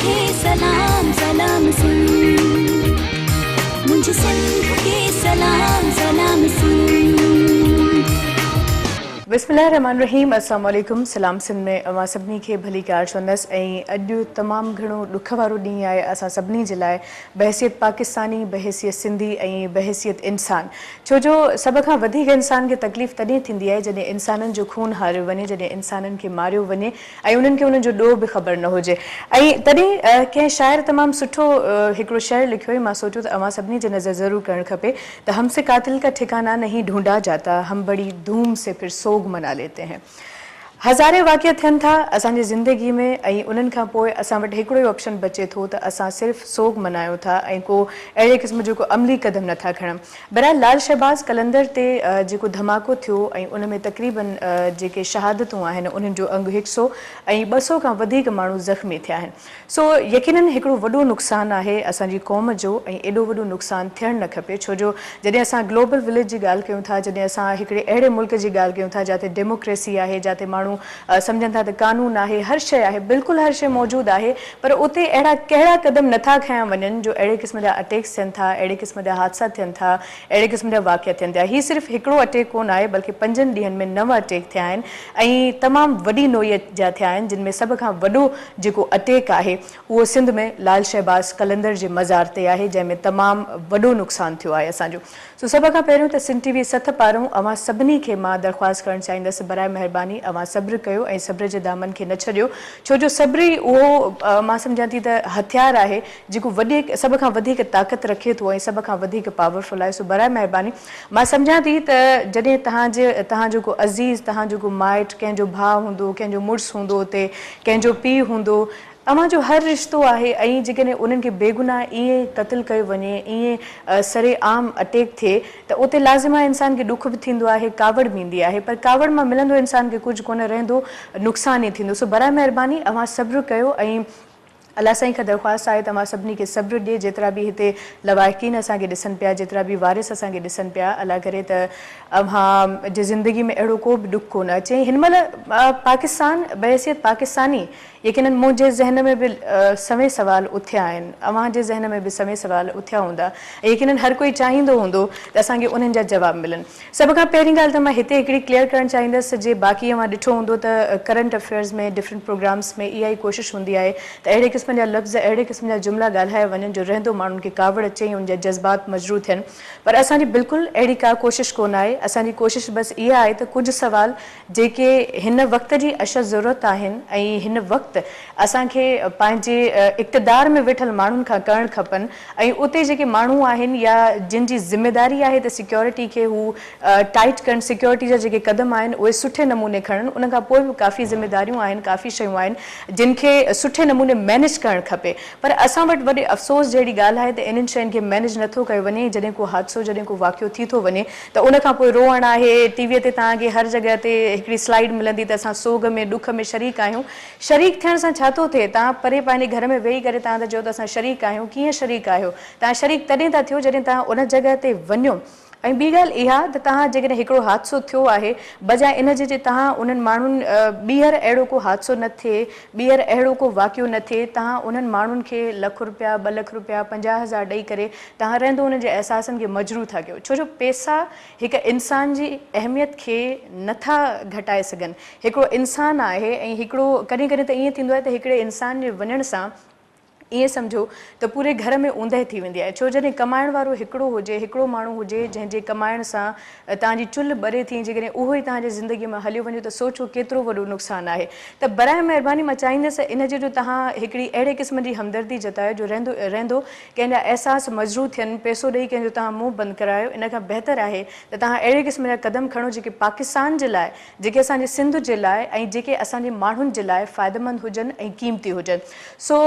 खे सलाम सलाम सिंध, मुंहिंजी सिंध खे सलाम सलाम सिंध। बिस्मिल्लाहिर्रहमानिर्रहीम। अस्सलाम वालेकुम। सलाम सिंध में अवां सभिनी खे भली कार चवंदसि। ऐं अॼु तमामु घणो ॾुख वारो ॾींहुं आहे असां सभिनी जे लाइ, बहसियत पाकिस्तानी, बहसियत सिंधी ऐं बहसियत इंसान। छो जो सभ खां वधीक इंसान खे तकलीफ़ तॾहिं थींदी आहे जॾहिं इंसाननि जो खून हारियो वञे, जॾहिं इंसाननि खे मारियो वञे ऐं उन्हनि खे उन्हनि जो ॾोह बि ख़बर न हुजे। ऐं तॾहिं कंहिं शाइर तमामु सुठो हिकिड़ो शेर लिखियो हुई, मां सोचियो त अवां सभिनी जे नज़र ज़रूरु करणु खपे त हमसे कातिल का ठिकाना नहीं ढूंढा जाता, हम बड़ी धूम से फिर सोग मना लेते हैं। हज़ारे वाक़िया थियनि था असांजी ज़िंदगी में ऐं उन्हनि खां पोइ असां वटि हिकिड़ो ई ऑप्शन बचे थो त असां सिर्फ़ु सोग मनायूं था ऐं को अहिड़े क़िस्म जो को अमली क़दम नथा खणूं। बहरहाल लाल शहबाज़ कलंदर ते जेको धमाको थियो ऐं उन में तक़रीबन जेके शहादतूं आहिनि उन्हनि जो अंग 100 ऐं 200 खां वधीक माण्हू ज़ख़्मी थिया आहिनि। सो यकीनन हिकिड़ो वॾो नुक़सानु आहे असांजी क़ौम जो ऐं एॾो वॾो नुक़सानु थियणु न खपे। छो जो जॾहिं असां ग्लोबल विलेज जी ॻाल्हि कयूं था, जॾहिं असां हिकिड़े अहिड़े मुल्क जी ॻाल्हि कयूं था जिते डेमोक्रेसी आहे, जिते माण्हू सम्झनि था त कानून आहे, हर शइ आहे, बिल्कुलु हर शइ मौजूदु आहे, पर उते अहिड़ा कहिड़ा क़दम नथा खयां वञनि जो अहिड़े क़िस्म जा अटैक्स थियनि था, अहिड़े क़िस्म जा हादसा थियनि था, अहिड़े क़िस्म जा वाक़िया थियनि था। हीअ सिर्फ़ु हिकिड़ो अटैक कोन आहे बल्कि 5 ॾींहंनि में 9 अटैक थिया आहिनि ऐं तमामु वॾी नोयत जा थिया आहिनि, जिन में सभ खां वॾो जेको अटैक आहे उहो सिंध में लाल शहबाज़ कलंदर जे मज़ार ते आहे, जंहिंमें तमामु वॾो नुक़सानु थियो आहे असांजो। सो सभ खां पहिरियों त सिंध टीवी 7 पारां अवां सभिनी खे मां दरख़्वास्त करणु चाहींदसि, बराए महिरबानी अवां सब्र कयो ऐं सब्र जे दामन खे न छॾियो। छो जो सब्र ई उहो मां सम्झां थी त हथियार आहे जेको सभ खां वधीक ताक़त रखे थो ऐं सभ खां वधीक पावरफुल आहे। सो बराए महिरबानी मां सम्झां थी त जॾहिं तव्हांजो को अज़ीज़, तव्हांजो को माइट, कंहिंजो भाउ हूंदो, कंहिंजो मुड़ुसु हूंदो, उते कंहिंजो पीउ हूंदो, अवां जो हर रिश्तो आहे ऐं जेकॾहिं उन्हनि खे बेगुनाह ईअं क़त्ल कयो वञे, ईअं सरे आम अटैक थिए त उते लाज़िम आहे इंसान खे ॾुख बि थींदो आहे, कावड़ बि ईंदी आहे, पर कावड़ मां मिलंदो इंसान खे कुझु कोन रहंदो, नुक़सानु ई थींदो। सो बराए महिरबानी अवां सब्र कयो ऐं अलाह साईं खां दरख़्वास्त आहे तव्हां सभिनी खे सब्र ॾिए। जेतिरा बि हिते लवाहिकीन असांखे ॾिसनि पिया, जेतिरा बि वारिस असांखे ॾिसनि पिया, अलाह करे त अव्हां जे ज़िंदगी में अहिड़ो को बि ॾुख कोन अचे। हिन महिल पाकिस्तान, बहसियत पाकिस्तानी, यकीनन मुंहिंजे ज़हन में बि समय सवाल उथिया आहिनि, अव्हां जे ज़हन में बि समय सवाल उथिया हूंदा, यकीनन हर कोई चाहींदो हूंदो त असांखे उन्हनि जा जवाब मिलनि। सभ खां पहिरीं ॻाल्हि त मां हिते हिकिड़ी क्लियर करणु चाहींदसि, जे बाक़ी अव्हां ॾिठो हूंदो त करंट अफेयर्स में, डिफरेंट प्रोग्राम्स में इहा ई कोशिशि हूंदी आहे त अहिड़े क़िस्म जा लफ़्ज़, अहिड़े क़िस्म जा जुमिला ॻाल्हाए वञनि जो रहंदो माण्हुनि खे कावड़ अचे ऐं उनजा जज़्बात मजरूह थियनि, पर असांजी बिल्कुलु अहिड़ी का कोशिशि कोन आहे। असांजी कोशिशि बसि इहा आहे त कुझु सवाल जेके हिन वक़्त जी अशद ज़रूरत आहिनि ऐं हिन वक़्तु असांखे पंहिंजे इक़्तिदार में वेठल माण्हुनि खां करणु खपनि ऐं उते जेके माण्हू आहिनि या जिन जी ज़िम्मेदारी आहे त सिक्योरिटी खे हू टाइट कनि, सिक्योरिटी जा जेके क़दम आहिनि उहे सुठे नमूने खणनि। उन खां पोइ बि काफ़ी ज़िम्मेदारियूं आहिनि, काफ़ी शयूं आहिनि जिन खे सुठे नमूने मैनेज करणु खपे, पर असां वटि वॾे अफ़सोस जहिड़ी ॻाल्हि आहे त इन्हनि शयुनि खे मैनेज नथो कयो वञे। जॾहिं को हादसो, जॾहिं को वाक़ियो थी थो वञे त उन खां पोइ रोअणु आहे, टीवीअ ते तव्हांखे हर जॻह ते हिकिड़ी स्लाइड मिलंदी त असां सोग में, ॾुख में शरीक आहियूं। शरीक थियण सां छा थो थिए? तव्हां परे पंहिंजे घर में वेही करे तव्हां त चओ त असां शरीक आहियूं। कीअं शरीक आहियो? तव्हां शरीक तॾहिं था थियो जॾहिं तव्हां उन जॻह ते वञो। ऐं ॿी ॻाल्हि इहा त तव्हां जेकॾहिं हिकिड़ो हादसो थियो आहे, बजाए इन जे तव्हां उन्हनि माण्हुनि ॿीहर अहिड़ो को हादसो न थिए, ॿीहर अहिड़ो को वाक़ियो न थिए, तव्हां उन्हनि माण्हुनि खे लख रुपया, 2 लख रुपया, 50,000 ॾेई करे तव्हां रहंदो उन्हनि जे अहसासनि खे मजरूह था कयो। छो जो पैसा हिकु इंसान जी अहमियत खे नथा घटाए सघनि। हिकिड़ो इंसानु आहे ऐं हिकिड़ो कॾहिं कॾहिं त ईअं थींदो आहे त हिकिड़े इंसान जे वञण सां ईअं सम्झो त पूरे घर में ऊंदहि थी वेंदी आहे। छो जॾहिं कमाइण वारो हिकिड़ो हुजे, हिकिड़ो माण्हू हुजे जंहिंजे कमाइण सां तव्हांजी चुल्ह ॿरे थी, जेकॾहिं उहो ई तव्हांजी ज़िंदगीअ में हलियो वञे त सोचो केतिरो वॾो नुक़सानु आहे। त बराए महिरबानी मां चाहींदसि इन जे जो तव्हां हिकिड़ी अहिड़े क़िस्म जी हमदर्दी जतायो जो रहंदो कंहिंजा अहसास मजरूह थियनि, पैसो ॾेई कंहिंजो तव्हां मुंहुं बंदि करायो। इन खां बहितर आहे त तव्हां अहिड़े क़िस्म जा क़दम खणो जेके पाकिस्तान जे लाइ, जेके असांजे सिंध जे लाइ ऐं जेके असांजे माण्हुनि जे लाइ फ़ाइदेमंद हुजनि ऐं क़ीमती हुजनि। सो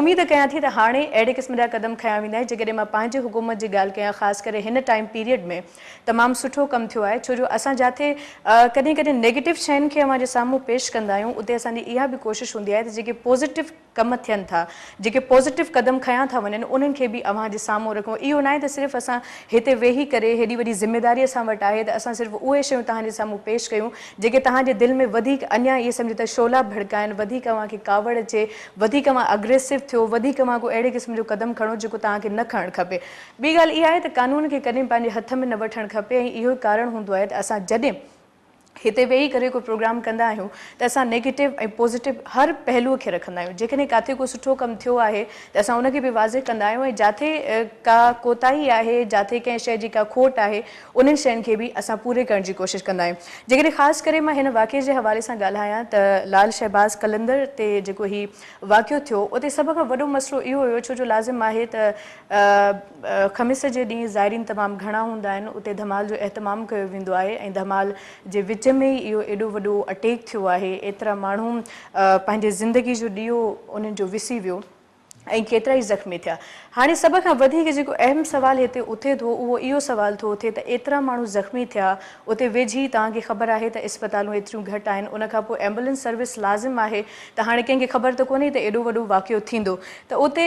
उमेद कयां थी त हाणे अहिड़े क़िस्म जा क़दम खयां वेंदा आहिनि जेकॾहिं मां पंहिंजे हुकूमत जी ॻाल्हि कयां ख़ासि करे हिन टाइम पीरियड में तमामु सुठो कमु थियो आहे छो जो असां जिथे कॾहिं कॾहिं नेगेटिव शयुनि खे अवां जे साम्हूं पेश कंदा आहियूं उते असांजी इहा बि कोशिशि हूंदी आहे त जेके पॉज़िटिव कम थियनि था जेके पॉज़िटिव क़दम खयां था वञनि उन्हनि खे बि अवां जे साम्हूं रखूं इहो न आहे त सिर्फ़ु असां हिते वेही करे हेॾी वॾी ज़िमेदारी असां वटि आहे त असां सिर्फ़ु उहे शयूं तव्हांजे साम्हूं पेश कयूं जेके तव्हांजे दिलि में वधीक अञा इहे सम्झो त शोला भड़काइनि वधीक अव्हांखे कावड़ अचे वधीक अव्हां अग्रेसिव थियो वधीक अव्हां को अहिड़े क़िस्म जो क़दम खणो जेको तव्हांखे न खणणु खपे ॿी ॻाल्हि इहा आहे त कानून खे कॾहिं पंहिंजे हथ में न वठणु खपे ऐं इहो कारण हूंदो आहे त असां जॾहिं हिते वेही करे कोई प्रोग्राम कंदा आहियूं त असां नेगेटिव ऐं पॉज़िटिव हर पहलूअ खे रखंदा आहियूं जेकॾहिं किथे को सुठो कमु थियो आहे त असां उनखे बि वाज़े कंदा आहियूं ऐं जिथे का कोताही आहे जिथे कंहिं शइ जी का खोट आहे उन्हनि शयुनि खे बि असां पूरे करण जी कोशिशि कंदा आहियूं जेकॾहिं ख़ासि करे मां हिन वाक़िए जे हवाले सां ॻाल्हायां त लाल शहबाज़ कलंदर ते जेको ही वाक़ियो थियो उते सभ खां वॾो मसइलो इहो हुयो छो जो लाज़िम आहे त ख़मीस जे ॾींहुं ज़ाइरीन तमामु घणा हूंदा आहिनि उते धमाल जो एहतमाम कयो वेंदो आहे ऐं धमाल जे विच में ई इहो एॾो वॾो अटैक थियो आहे एतिरा माण्हू पंहिंजे ज़िंदगी जो ॾीओ उन्हनि जो विसी वियो ऐं केतिरा ई ज़ख़्मी थिया हाणे सभ खां वधीक जेको अहम सुवालु हिते उथे थो उहो इहो सुवालु थो उथे त एतिरा माण्हू ज़ख़्मी थिया उते वेझी तव्हांखे ख़बर आहे त इस्पतालूं एतिरियूं घटि आहिनि उनखां पोइ एम्बुलेंस सर्विस लाज़िम आहे त हाणे कंहिंखे ख़बर त कोन्हे त एॾो वॾो वाक़ियो थींदो त उते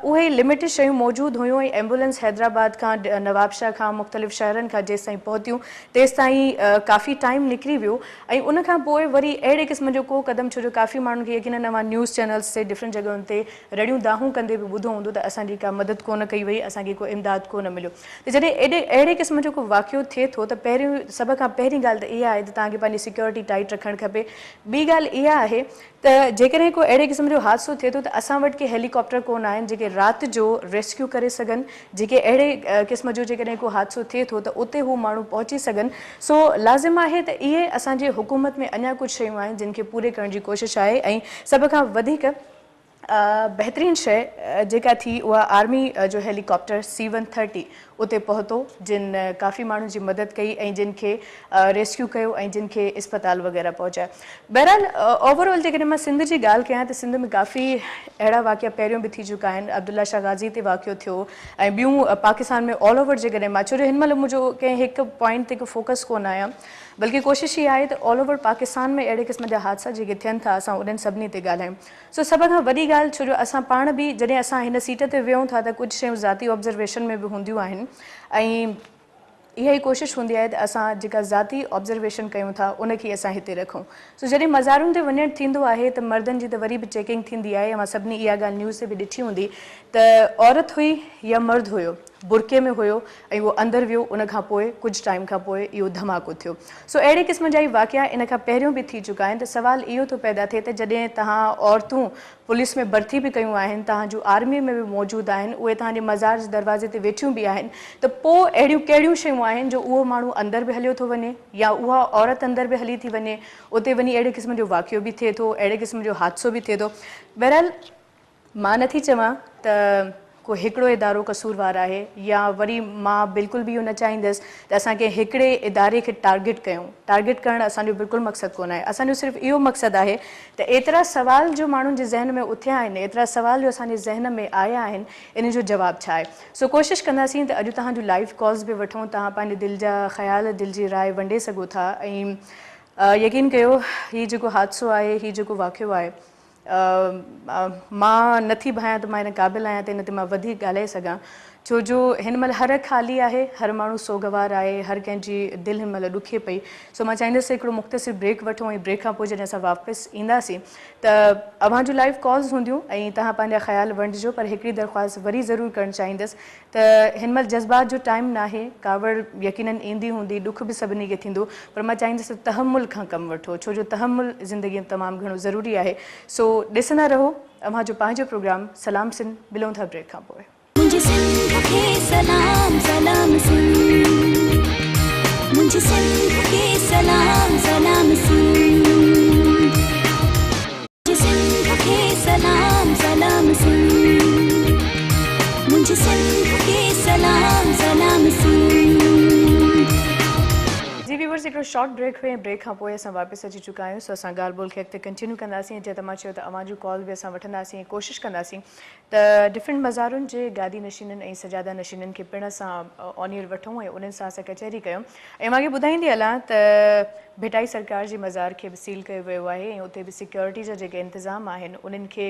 उहे लिमिटेड शयूं मौजूदु हुयूं ऐं एम्बुलेंस हैदराबाद खां नवाबशाह खां मुख़्तलिफ़ शहरनि खां जेसि ताईं पहुतियूं तेसि ताईं काफ़ी टाइम निकिरी वियो ऐं उनखां पोइ वरी अहिड़े क़िस्म जो को क़दम छो जो काफ़ी माण्हुनि खे यकीनन अवां न्यूज़ चैनल्स ते डिफरेंट जॻहियुनि ते रड़ियूं दाहूं कंदे बि ॿुधो हूंदो त असांजी का मदद कोन कई वई असांखे को इमदाद कोन मिलियो त जॾहिं अहिड़े क़िस्म जो को वाक़ियो थिए थो त पहिरियों सभ खां पहिरीं ॻाल्हि त इहा आहे त तव्हांखे पंहिंजी सिक्योरिटी टाइट रखणु खपे ॿी ॻाल्हि इहा आहे त जेकॾहिं को अहिड़े क़िस्म जो हादसो थिए थो त असां वटि के हेलीकॉप्टर कोन आहिनि जेके राति जो रेस्क्यू करे सघनि जेके अहिड़े क़िस्म जो जेकॾहिं को हादसो थिए थो त उते हू माण्हू पहुची सघनि सो लाज़िम आहे त इहे असांजे हुकूमत में अञा कुझु शयूं आहिनि जिन खे पूरे करण जी कोशिशि आहे ऐं सभ खां वधीक बहितरीन शइ जेका थी उहा आर्मी जो हेलीकॉप्टर C-130 उते पहुतो जिन काफ़ी माण्हुनि जी मदद कई ऐं जिन खे रेस्क्यू कयो ऐं जिन खे इस्पताल वग़ैरह पहुचाया बहरहाल ओवरऑल जेकॾहिं मां सिंध जी ॻाल्हि कयां त सिंध में काफ़ी अहिड़ा वाक़िया पहिरियों बि थी चुका आहिनि अब्दुल्ला शाह गाज़ी ते वाक़ियो थियो ऐं ॿियूं पाकिस्तान में ऑल ओवर जेकॾहिं मां छो जो हिन महिल मुंहिंजो कंहिं हिकु पॉइंट ते फोकस कोन आहियां बल्कि कोशिशि इहा आहे त ऑल ओवर पाकिस्तान में अहिड़े क़िस्म जा हादसा जेके थियनि था असां उन्हनि सभिनी ते ॻाल्हायूं सो सभ खां वॾी ॻाल्हि छो जो असां पाण बि जॾहिं असां हिन सीट ते वेहूं था त कुझु शयूं ज़ाती ऑब्ज़र्वेशन में बि हूंदियूं आहिनि ऐं इहा ई कोशिशि हूंदी आहे त असां जेका ज़ाती ऑब्ज़र्वेशन कयूं था उनखे असां हिते रखूं सो जॾहिं मज़ारुनि ते वञणु थींदो आहे त मर्दनि जी त वरी बि चेकिंग थींदी आहे मां सभिनी इहा ॻाल्हि न्यूज़ ते बि ॾिठी हूंदी त औरत हुई या मर्द हुयो बुरके में हुयो ऐं उहो अंदरि वियो उनखां पोइ कुझु टाइम खां पोइ इहो धमाको थियो सो अहिड़े क़िस्म जा ई वाक़िया इन खां पहिरियों बि थी चुका आहिनि त सुवालु इहो थो पैदा थिए त जॾहिं तव्हां औरतूं पुलिस में भर्ती बि कयूं आहिनि तव्हां जूं आर्मी में बि मौजूदु आहिनि उहे तव्हांजे मज़ार जे दरवाज़े ते वेठियूं बि आहिनि त पोइ अहिड़ियूं कहिड़ियूं शयूं आहिनि जो उहो माण्हू अंदरि बि हलियो थो वञे या उहा औरत अंदरि बि हली थी वञे उते वञी अहिड़े क़िस्म जो वाक़ियो बि थिए थो अहिड़े क़िस्म जो हादसो बि थिए थो बहरहाल मां नथी चवां त को हिकिड़ो इदारो कसूरवार आहे या वरी मां बिल्कुलु बि इहो न चाहींदसि त असांखे हिकिड़े इदारे खे टारगेट कयूं टारगेट करणु असांजो बिल्कुलु मक़सदु कोन आहे असांजो सिर्फ़ु इहो मक़सदु आहे त एतिरा सवाल जो माण्हुनि जे ज़हन में उथिया आहिनि एतिरा सवाल जो असांजे ज़हन में आया आहिनि इन जो जवाबु छा आहे सो कोशिशि कंदासीं त अॼु तव्हांजो लाइव कॉल्स बि वठूं तव्हां पंहिंजे दिलि जा ख़्याल दिलि जी राय वंडे सघो था ऐं यकीन कयो हीउ जेको हादसो आहे हीउ जेको वाक़ियो आहे मां नथी भायां त मां हिन क़ाबिल आहियां त हिन ते मां वधीक ॻाल्हाए सघां छो जो हिन महिल हर ख़ाली आहे हर माण्हू सोगवार आहे हर कंहिंजी दिलि हिन महिल ॾुखे पई सो मां चाहींदसि हिकिड़ो मुख़्तसिर ब्रेक वठूं ऐं ब्रेक खां पोइ जॾहिं असां वापसि ईंदासीं त अव्हां जूं लाइव कॉल्स हूंदियूं ऐं तव्हां पंहिंजा ख़्याल वंडिजो पर हिकिड़ी दरख़्वास्त वरी ज़रूरु करणु चाहींदसि त हिन महिल जज़्बात जो टाइम न आहे कावड़ यकीनन ईंदी हूंदी ॾुख बि सभिनी खे थींदो पर मां चाहींदसि तहमुल खां कमु वठो छो जो तहमुल ज़िंदगीअ में तमामु घणो ज़रूरी आहे सो ॾिसंदा रहो अव्हां जो पंहिंजो प्रोग्राम सलाम सिंध मिलूं था ब्रेक खां पोइ मुझे सिंध के सलाम सलाम सिंध मुझे सिंध के सलाम सलाम सिंध मुझे सिंध के सलाम सलाम सिंध मुझे सिंध के सलाम सलाम सिंध जी व्यूअर्स हिकिड़ो शॉर्ट ब्रेक हुई ऐं ब्रेक खां पोइ असां वापसि अची चुका आहियूं सो असां ॻाल्हि ॿोल खे अॻिते कंटिन्यू कंदासीं जीअं त मां चयो त अव्हां जूं कॉल बि असां वठंदासीं कोशिशि कंदासीं त डिफरेंट मज़ारुनि जे गादी नशीननि ऐं सजादा नशीननि खे पिण असां ऑन एयर वठूं ऐं उन्हनि सां असां कचहरी कयूं ऐं मां ॿुधाईंदी हलां त भिटाई सरकार जे मज़ार खे बि सील कयो वियो आहे ऐं उते बि सिक्योरिटी जा जेके इंतिज़ाम आहिनि उन्हनि खे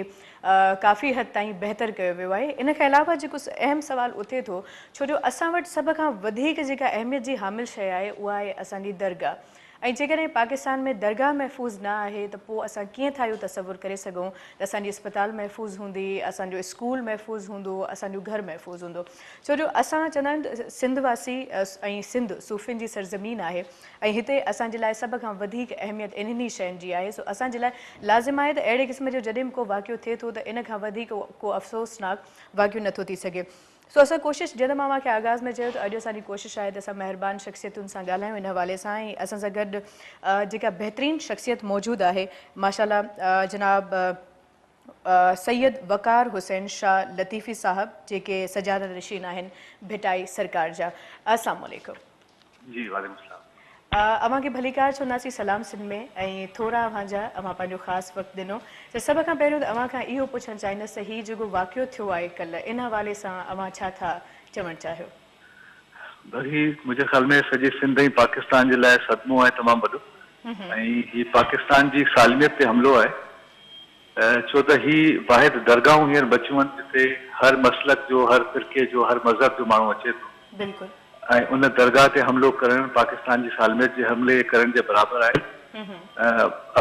काफ़ी हद ताईं बहितर कयो वियो आहे इन खां अलावा जेको अहम सुवाल उथे थो छो जो असां वटि सभ खां वधीक जेका अहमियत जी हामिल शइ आहे उहा आहे असांजी दरगाह ऐं जेकॾहिं पाकिस्तान में दरगाह महफ़ूज़ न आहे त पोइ असां कीअं था इहो तसवुरु करे सघूं त असांजी अस्पताल महफ़ूज़ हूंदी असांजो स्कूल महफ़ूज़ हूंदो असांजो घर महफ़ूज़ हूंदो छो जो असां चवंदा आहिनि सिंध वासी ऐं सिंध सूफ़ियुनि जी सरज़मीन आहे ऐं हिते असांजे लाइ सभ खां वधीक अहमियत इन्हनि शयुनि जी आहे सो असांजे लाइ लाज़िम आहे त अहिड़े क़िस्म जो जॾहिं बि को वाक़ियो थिए थो त इन खां वधीक को अफ़सोसनाक वाक़ियो नथो थी सघे सो असां कोशिशि जॾहिं मां मूंखे आगाज़ में चयो त अॼु असांजी कोशिशि आहे त असां महिरबान शख़्सियतुनि सां ॻाल्हायूं इन हवाले सां ऐं असां सां गॾु जेका बहितरीनु शख़्सियत मौजूदु आहे माशाल्लाह जनाब सैयद वक़ार हुसैन शाह लतीफ़ी साहब जेके सजादा नशीन आहिनि भिटाई सरकार जा अस्सलाम वालेकुम जी वालेकुम सलाम अव्हां खे भलीकार चवंदासीं सलाम सिंध में ऐं थोरा अव्हां पंहिंजो ख़ासि वक़्तु ॾिनो त सभ खां पहिरियों त अव्हां खां इहो पुछणु चाहींदसि त हीउ जेको वाक़ियो थियो आहे कल्ह इन हवाले सां अव्हां छा था चवणु चाहियो भई मुंहिंजे ख़्याल में सॼे सिंध ऐं पाकिस्तान जे लाइ सदमो आहे तमामु वॾो ऐं हीउ पाकिस्तान जी सालमियत ते हमिलो आहे छो त हीउ वाहिद दरगाहूं हींअर बचियूं आहिनि जिते हर मसलक जो हर फ़िरक़े जो हर मज़हब जो माण्हू अचे थो बिल्कुलु ऐं उन दरगाह ते हमिलो करणु पाकिस्तान जी सालमियत जे हमले करण जे बराबरि आहे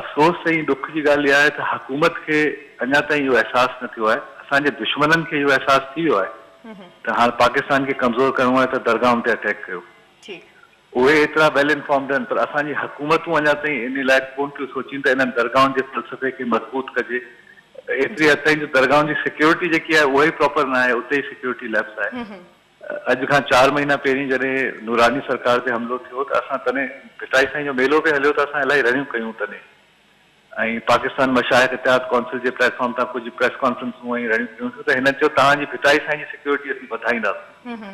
अफ़सोस ऐं ॾुख जी ॻाल्हि इहा आहे त हुकूमत खे अञा ताईं इहो अहसासु न थियो आहे असांजे दुश्मननि खे इहो अहसासु थी वियो आहे त हाणे पाकिस्तान खे कमज़ोर करिणो आहे त दरगाहुनि ते अटैक कयो उहे एतिरा वेल इंफॉर्म्ड आहिनि पर असांजी हुकूमतूं अञा ताईं इन लाइ कोन थियूं सोचीनि त इन्हनि दरगाहुनि जे फ़लसफ़े खे मज़बूत कजे एतिरी हद ताईं जो दरगाहुनि जी सिक्योरिटी जेकी आहे उहा ई प्रॉपर न आहे उते ई सिक्योरिटी लैब्स आहे अॼु खां 4 महीना पहिरीं जॾहिं नूरानी सरकार ते हमिलो थियो त असां तॾहिं भिटाई साईं जो मेलो बि हलियो त असां इलाही रड़ियूं कयूं तॾहिं ऐं पाकिस्तान मशाइख़ इत्तेहाद कौंसिल जे प्लेटफॉर्म तां कुझु प्रेस कॉन्फ्रेंसूं ऐं रड़ियूं कयूं त हिन चयो तव्हांजी भिटाई साईं जी सिक्योरिटी असीं वधाईंदासीं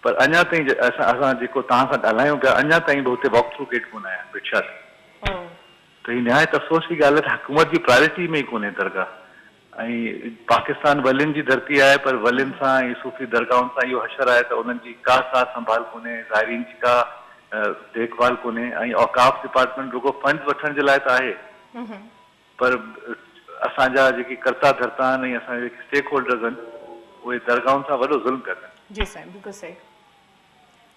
पर अञा ताईं असां जेको तव्हां सां ॻाल्हायूं पिया अञा ताईं बि हुते वॉक थ्रू गेट कोन आया रिक्शा ते त हीअ निहायत अफ़सोस जी ॻाल्हि आहे त हुकूमत जी प्रायोरिटी में ई कोन्हे दरगाह ऐं पाकिस्तान वलियुनि जी धरती आहे पर वलियुनि सां ऐं सूफ़ी दरगाहुनि सां इहो हशर आहे त उन्हनि जी का सार संभाल कोन्हे ज़ाइरीन जी का देखभाल कोन्हे ऐं औकाफ़ डिपार्टमेंट रुगो फंड्स वठण जे लाइ त आहे पर असांजा जेके कर्ता धर्ता आहिनि ऐं असांजा जेके स्टेक होल्डर्स आहिनि उहे दरगाहुनि सां वॾो ज़ुल्म पिया कनि जी साईं बिल्कुलु सही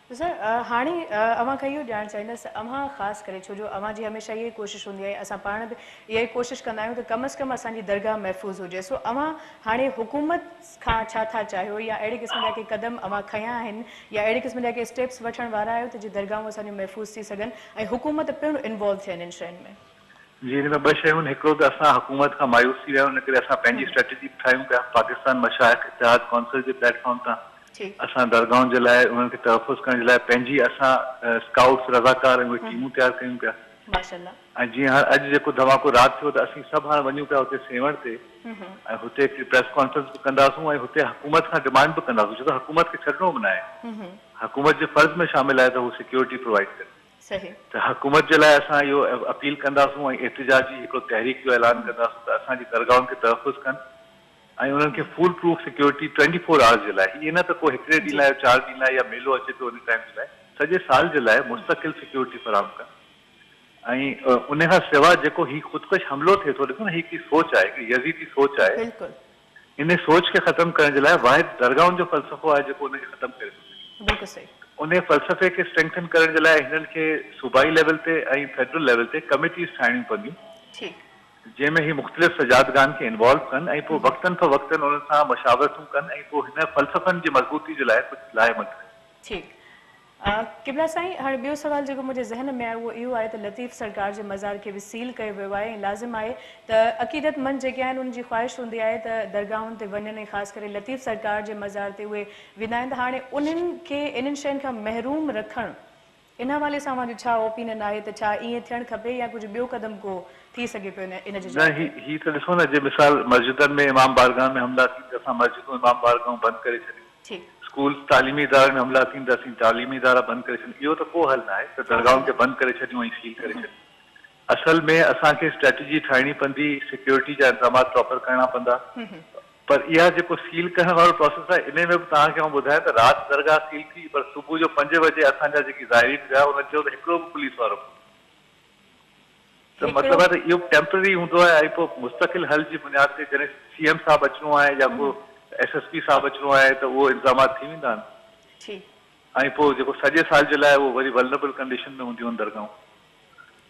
सर हाणे अव्हां खां इहो ॼाणणु चाहींदसि अव्हां ख़ासि करे छो जो अव्हां जी हमेशह इहा ई कोशिशि हूंदी आहे असां पाण बि इहा ई कोशिशि कंदा आहियूं त कम अज़ कम असांजी दरगाह महफ़ूज़ हुजे सो अव्हां हाणे हुकूमत खां छा था चाहियो या अहिड़े क़िस्म जा के क़दम अव्हां खयां आहिनि या अहिड़े क़िस्म जा के स्टेप्स वठण वारा आहियो त जीअं दरगाहूं असांजूं महफ़ूज़ थी सघनि ऐं हुकूमत पिणु इन्वॉल्व थियनि इन शयुनि में जी हिन में 2 शयूं आहिनि हिकिड़ो त असां हुकूमत खां मायूस थी विया आहियूं इन करे असां पंहिंजी स्ट्रेटेजी ठाहियूं पिया पाकिस्तान मशाइख़ इत्तेहाद कौंसिल जे प्लेटफॉर्म तां असां दरगाहुनि जे लाइ उन्हनि खे तहफ़ुज़ करण जे लाइ पंहिंजी असां स्काउट्स रज़ाकार ऐं उहे टीमूं तयारु कयूं पिया ऐं जीअं हाणे अॼु जेको धमाको राति थियो त असीं सभु हाणे वञूं पिया हुते सेवण ते ऐं हुते हिकिड़ी प्रेस कॉन्फ्रेंस बि कंदासूं ऐं हुते हुकूमत खां डिमांड बि कंदासूं छो त हुकूमत खे छॾिणो बि न आहे हुकूमत जे फ़र्ज़ में शामिल आहे त हू सिक्योरिटी प्रोवाइड करे त हुकूमत जे लाइ असां इहो अपील कंदासूं ऐं एहतिजाजी हिकिड़ो तहरीक जो ऐलान कंदासूं त असांजी दरगाहुनि खे तहफ़ुज़ कनि ऐं उन्हनि खे फुल प्रूफ सिक्योरिटी 24 आवर्स जे लाइ हीअ न त को हिकिड़े ॾींहं लाइ 4 ॾींहं लाइ या मेलो अचे थो उन टाइम जे लाइ सॼे साल जे लाइ मुस्तक़िल सिक्योरिटी फराहम कनि ऐं उन खां सवाइ जेको हीउ ख़ुदकुश हमलो थिए थो ॾिसो न हीअ हिकिड़ी सोच आहे हिकिड़ी यज़ीदी सोच आहे इन सोच खे ख़तमु करण जे लाइ वाहिद दरगाहुनि जो फ़लसफ़ो आहे जेको उनखे ख़तमु करे सघे उन फ़लसफ़े खे स्ट्रेंथन करण जे लाइ हिननि खे सूबाई लेवल ते ऐं फेडरल लेवल ते कमिटीज़ ठाहिणियूं पवंदियूं जंहिंमें ही मुख़्तलिफ़ सजादगान खे इन्वॉल्व कनि ऐं पोइ वक़्तनि फ़ वक़्तनि उन्हनि सां मशावरतूं कनि ऐं पोइ हिन फ़लसफ़नि जी मज़बूती जे लाइ कुझु लाइमत कनि क़िबला साईं हाणे ॿियो सवाल जेको मुंहिंजे ज़हन में आहे उहो इहो आहे त लतीफ़ सरकार जे मज़ार खे बि सील कयो वियो आहे ऐं लाज़िम आहे त अक़ीदतमंद जेके आहिनि उनजी ख़्वाहिश हूंदी आहे त दरगाहुनि ते वञनि ऐं ख़ासि करे लतीफ़ सरकार जे मज़ार ते उहे वेंदा आहिनि त हाणे उन्हनि खे इन्हनि शयुनि खां महरूम रखणु इन हवाले सां मुंहिंजो छा ओपिनियन आहे त छा ईअं थियणु खपे या कुझु ॿियो क़दम को थी सघे पियो इन जे न ही त ॾिसो न जे मिसाल मस्जिदनि में इमाम बारगाह में हमला थी त असां मस्जिदूं इमाम बारगाहूं बंदि करे छॾियूं स्कूल तालीमी इदारनि में हमला थींदासीं, तालीमी इदारा बंदि करे छॾियूं, इहो त को हल न आहे त दरगाहुनि खे बंदि करे छॾियूं ऐं सील करे छॾियूं। असल में असांखे स्ट्रेटजी ठाहिणी पवंदी, सिक्योरिटी जा इंतजाम प्रॉपर करणा पवंदा। पर इहा जेको सील करण वारो प्रोसेस आहे, इन में बि तव्हांखे आउं ॿुधायां त राति दरगाह सील थी, पर सुबुह जो 5 बजे असांजा जेकी ज़ाइरीन हुआ उन चयो त हिकिड़ो बि पुलिस वारो त मतिलबु आहे त इहो टेम्पररी हूंदो आहे ऐं पोइ मुस्तक़िल हल जी बुनियाद ते जॾहिं CM साहब अचिणो आहे या को SSP साहब अचिणो आहे त उहो इंतजाम थी वेंदा आहिनि। ऐं पोइ जेको सॼे साल जे लाइ उहो वरी वल्नरेबल कंडीशन में हूंदियूं आहिनि दरगाहूं।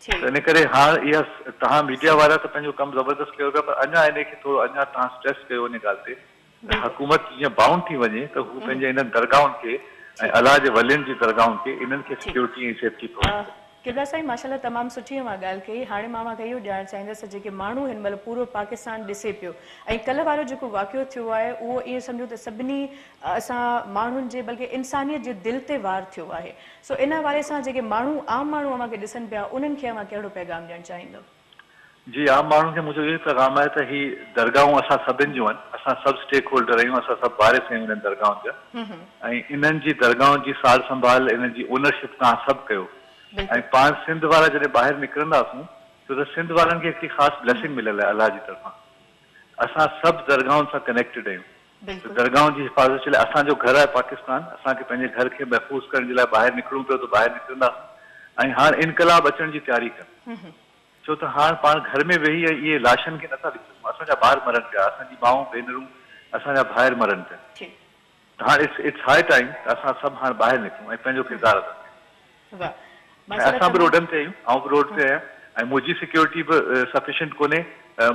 त इन करे हाणे इहा तव्हां मीडिया वारा त पंहिंजो कमु ज़बरदस्त कयो पिया, पर अञा इनखे थोरो अञा तव्हां स्ट्रेस कयो इन ॻाल्हि ते हुकूमत जीअं बाउंड थी वञे त हू पंहिंजे इन्हनि दरगाहुनि खे ऐं अलाह जे वलियुनि जी दरगाहुनि खे इन्हनि खे सिक्योरिटी ऐं सेफ्टी प्रोवाइड। किबला साईं माशाल्लाह तमामु सुठी मां ॻाल्हि कई। हाणे मां इहो ॼाणणु चाहींदसि जेके माण्हू हिन महिल पूरो पाकिस्तान ॾिसे पियो ऐं कल्ह वारो जेको वाक़ियो थियो आहे उहो ईअं सम्झो त सभिनी असां माण्हुनि जे बल्कि इंसानियत जे दिलि ते वार थियो आहे। सो इन वारे सां जेके माण्हू आम माण्हू अव्हांखे ॾिसनि पिया उन्हनि खे अव्हां कहिड़ो पैगाम ॾियणु चाहींदो? जी, आम माण्हुनि खे मुंहिंजो इहो पैगाम आहे त ही दरगाहूं असां सभिनि जूं आहिनि, असां सभु स्टेक होल्डर आहियूं, असां सभु वारिस आहियूं इन्हनि दरगाहुनि जा ऐं इन्हनि जी दरगाहुनि जी सार संभाल, इन्हनि जी ओनरशिप तव्हां सभु कयो। ऐं पाण सिंध वारा जॾहिं ॿाहिरि निकिरंदासीं त सिंध वारनि खे हिकिड़ी ख़ासि ब्लेसिंग मिलियल आहे अलाह जी तरफ़ां। असां सभु दरगाहुनि सां कनेक्टेड आहियूं। दरगाहुनि जी हिफ़ाज़त जे लाइ असांजो घर आहे पाकिस्तान, असांखे पंहिंजे घर खे महफ़ूज़ करण जे लाइ ॿाहिरि निकिरूं पियो त ॿाहिरि निकिरंदासीं। ऐं हाणे इनकलाब अचण जी तयारी कनि, छो त हाणे पाण घर में वेही इहे लाशनि खे नथा ॾिसूं, असांजा ॿार मरनि पिया, असांजी माऊं भेनरूं असांजा भाइर मरनि पिया। त हाणे इट्स हाई टाइम त असां सभु हाणे ॿाहिरि निकिरूं ऐं पंहिंजो किरदारु अदा कयूं। असां बि रोडनि ते आहियूं, आउं बि रोड ते आहियां ऐं मुंहिंजी सिक्योरिटी बि सफिशिएंट कोन्हे,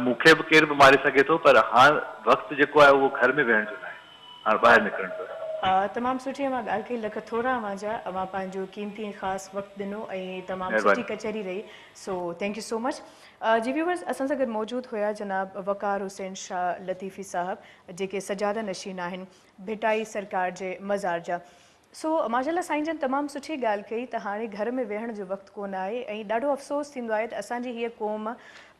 मूंखे बि केरु बि मारे सघे थो, पर हाणे वक़्तु जेको आहे उहो घर में वेहण जो न आहे, हाणे ॿाहिरि निकिरणु जो आहे। तमामु सुठी मां ॻाल्हि कई, लख थोरा अव्हांजा, अव्हां पंहिंजो क़ीमती ऐं ख़ासि वक़्तु ॾिनो ऐं तमामु सुठी कचहरी रही। So thank you so much. जी व्यूअर्स, असां सां गॾु मौजूदु हुया जनाब वक़ार हुसैन शाह लतीफ़ी साहब जेके सजादा नशीन आहिनि भिटाई सरकार जे मज़ार जा। सो माशाल्लाह साईं जन तमामु सुठी ॻाल्हि कई त हाणे घर में वेहण जो वक़्तु कोन आहे ऐं ॾाढो अफ़सोस थींदो आहे त असांजी हीअ क़ौम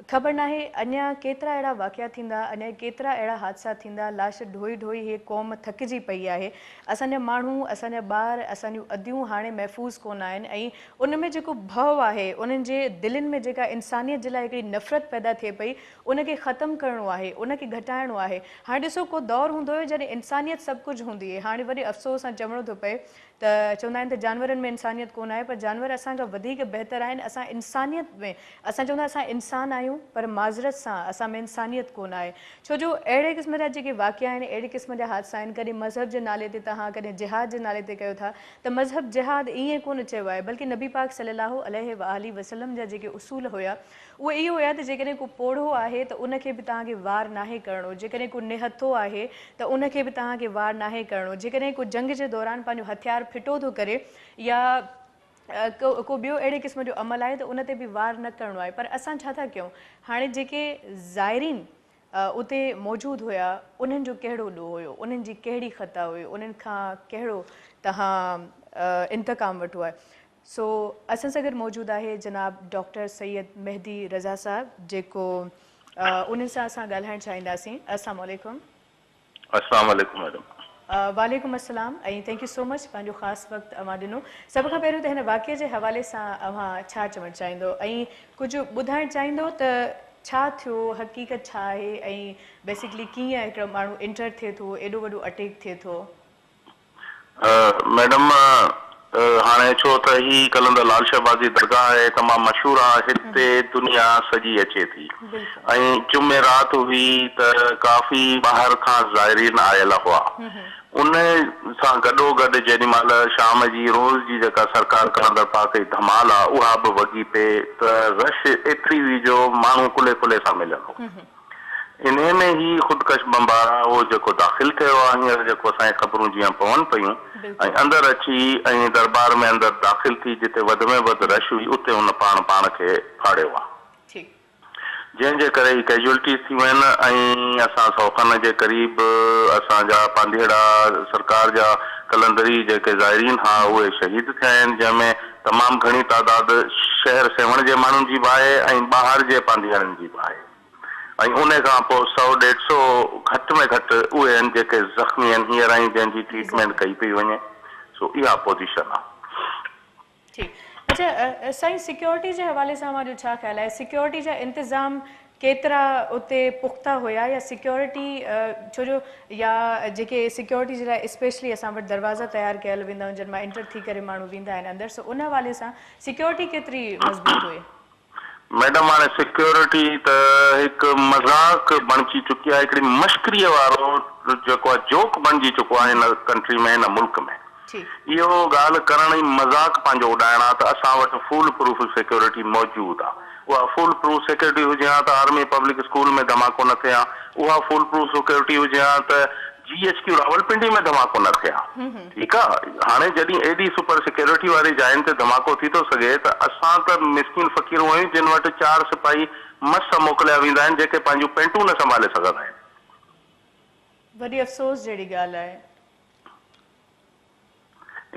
ख़बर नाहे अञा केतिरा अहिड़ा वाक़िया थींदा, अञा केतिरा अहिड़ा हादसा थींदा, लाश ढोई ढोई हीअ क़ौम थकिजी पई आहे। असांजा माण्हू, असांजा ॿार, असांजूं अदियूं हाणे महफ़ूज़ कोन आहिनि ऐं उन में जेको भउ आहे, उन्हनि जे दिलनि में जेका इंसानियत जे लाइ हिकिड़ी नफ़रत पैदा थिए पई, उनखे ख़तमु करिणो आहे, उनखे घटाइणो आहे। हाणे ॾिसो को दौरु हूंदो हुयो जॾहिं इंसानियत सभु कुझु हूंदी हुई, हाणे वरी अफ़सोस सां चवणो थो पए त चवंदा आहिनि त जानवरनि में इंसानियत कोन आहे, पर जानवर असांखां वधीक बहितर आहिनि। असां इंसानियत में असां चवंदा असां इंसान आहियूं, पर माज़रत सां असां में इंसानियत कोन आहे। छो जो अहिड़े क़िस्म जा जेके वाक़िया आहिनि, अहिड़े क़िस्म जा हादसा आहिनि, कॾहिं मज़हब जे नाले ते तव्हां कॾहिं जिहाद जे नाले ते कयो था, त मज़हब जिहाद ईअं कोन चयो आहे, बल्कि नबी पाक सल्लल्लाहु अलैहि वसल्लम जा जेके उसूल हुया उहे इहो हुया त जेकॾहिं को पोढ़ो आहे त उनखे बि तव्हांखे वार नाहे करिणो, जेकॾहिं को निहथो आहे त उनखे बि तव्हांखे वार नाहे करिणो, जेकॾहिं को जंग जे दौरान पंहिंजो हथियार फिटो थो करे या को ॿियो अहिड़े क़िस्म जो अमल आहे त उन ते बि वार न करिणो आहे। पर असां छा था कयूं, हाणे जेके ज़ाइरीन उते मौजूदु हुया उन्हनि जो कहिड़ो ॾोह हुयो, उन्हनि जी कहिड़ी ख़ता हुई, उन्हनि खां कहिड़ो तव्हां इंतकाम वठो आहे। सो असां सां गॾु मौजूदु आहे जनाब डॉक्टर सैयद मेहदी रज़ा साहब जेको उन्हनि सां असां ॻाल्हाइणु चाहींदासीं। अस्सलाम वालेकुम। अस्सलाम वालेकुम मैडम। वालेकुम अस्सलाम ऐं थैंक यू सो मच पंहिंजो ख़ासि वक़्तु अव्हां ॾिनो। सभ खां पहिरियों त हिन वाक़िए जे हवाले सां अव्हां छा चवणु चाहींदो ऐं कुझु ॿुधाइणु चाहींदो त छा थियो, हक़ीक़त छा आहे ऐं बेसिकली कीअं हिकिड़ो माण्हू इंटर थिए थो, एॾो वॾो अटैक थिए थो? मैडम हाणे छो त ही कलंदर लाल शहबाज़ी दरगाह आहे, तमामु मशहूरु आहे, हिते दुनिया सॼी अचे थी ऐं जुमेरात हुई त काफ़ी ॿाहिरि खां ज़ाइरीन आयल हुआ। उन सां गॾोगॾु जेॾी महिल शाम जी रोज़ जी जेका सरकार कलंदर पाक जी धमाल आहे उहा बि वॻी पिए त रश एतिरी हुई जो माण्हू कुले कुले सां मिलियल हो। इन में ही ख़ुदकश बमबार आहे उहो जेको दाख़िल थियो आहे, हींअर जेको असांखे ख़बरूं जीअं पवनि पियूं ऐं अंदरि अची ऐं दरबार में अंदरि दाख़िल थी जिते वधि में वधि रश हुई उते हुन पाण खे फाड़ियो आहे, जंहिंजे करे ही कैजुअलिटीज़ थी वियूं आहिनि ऐं असां 100 खन जे क़रीब असांजा पांधेड़ा सरकार जा कलंदरी जेके ज़ाइरीन हा उहे शहीद थिया आहिनि, जंहिंमें तमामु घणी तादाद शहर सेवण जे माण्हुनि जी बि आहे ऐं ॿाहिरि जे पांधेड़नि जी बि आहे। ऐं उन खां पोइ 100-150 घटि में घटि उहे आहिनि जेके ज़ख़्मी आहिनि हींअर ऐं जंहिंजी ट्रीटमेंट कई पई वञे। सो इहा पोज़ीशन आहे। ठीकु। अच्छा साईं, सिक्योरिटी जे हवाले सां मुंहिंजो छा ख़्यालु आहे? सिक्योरिटी जा इंतज़ाम केतिरा उते पुख़्ता हुया या सिक्योरिटी छो जो या जेके सिक्योरिटी जे लाइ स्पेशली असां वटि दरवाज़ा तयारु कयल वेंदा आहिनि जिन मां एंटर थी करे माण्हू वेंदा आहिनि अंदरि, सो उन हवाले सां सिक्योरिटी केतिरी मज़बूत हुई? मैडम हाणे सिक्योरिटी त हिकु मज़ाक बणिजी चुकी आहे, हिकिड़ी मश्करीअ वारो जेको आहे जोक बणिजी चुको आहे हिन कंट्री में, हिन मुल्क में। इहो ॻाल्हि करण ई मज़ाक पंहिंजो उॾाइण आहे त असां वटि फुल प्रूफ सिक्योरिटी मौजूदु आहे। उहा फुल प्रूफ सिक्योरिटी हुजे हा त आर्मी पब्लिक स्कूल में धमाको न थिए हा, उहा फुल प्रूफ सिक्योरिटी हुजे हा त GHQ रावलपिंडी में धमाको न थिए हा। ठीकु आहे, हाणे जॾहिं एॾी सुपर सिक्योरिटी वारी जायुनि ते धमाको थी थो सघे त असां त मिसकिन फ़क़ीर आहियूं जिन वटि 4 सिपाही मस मोकिलिया वेंदा आहिनि जेके पंहिंजूं पेंटूं न संभाले सघंदा आहिनि। वॾी अफ़सोस जहिड़ी ॻाल्हि आहे।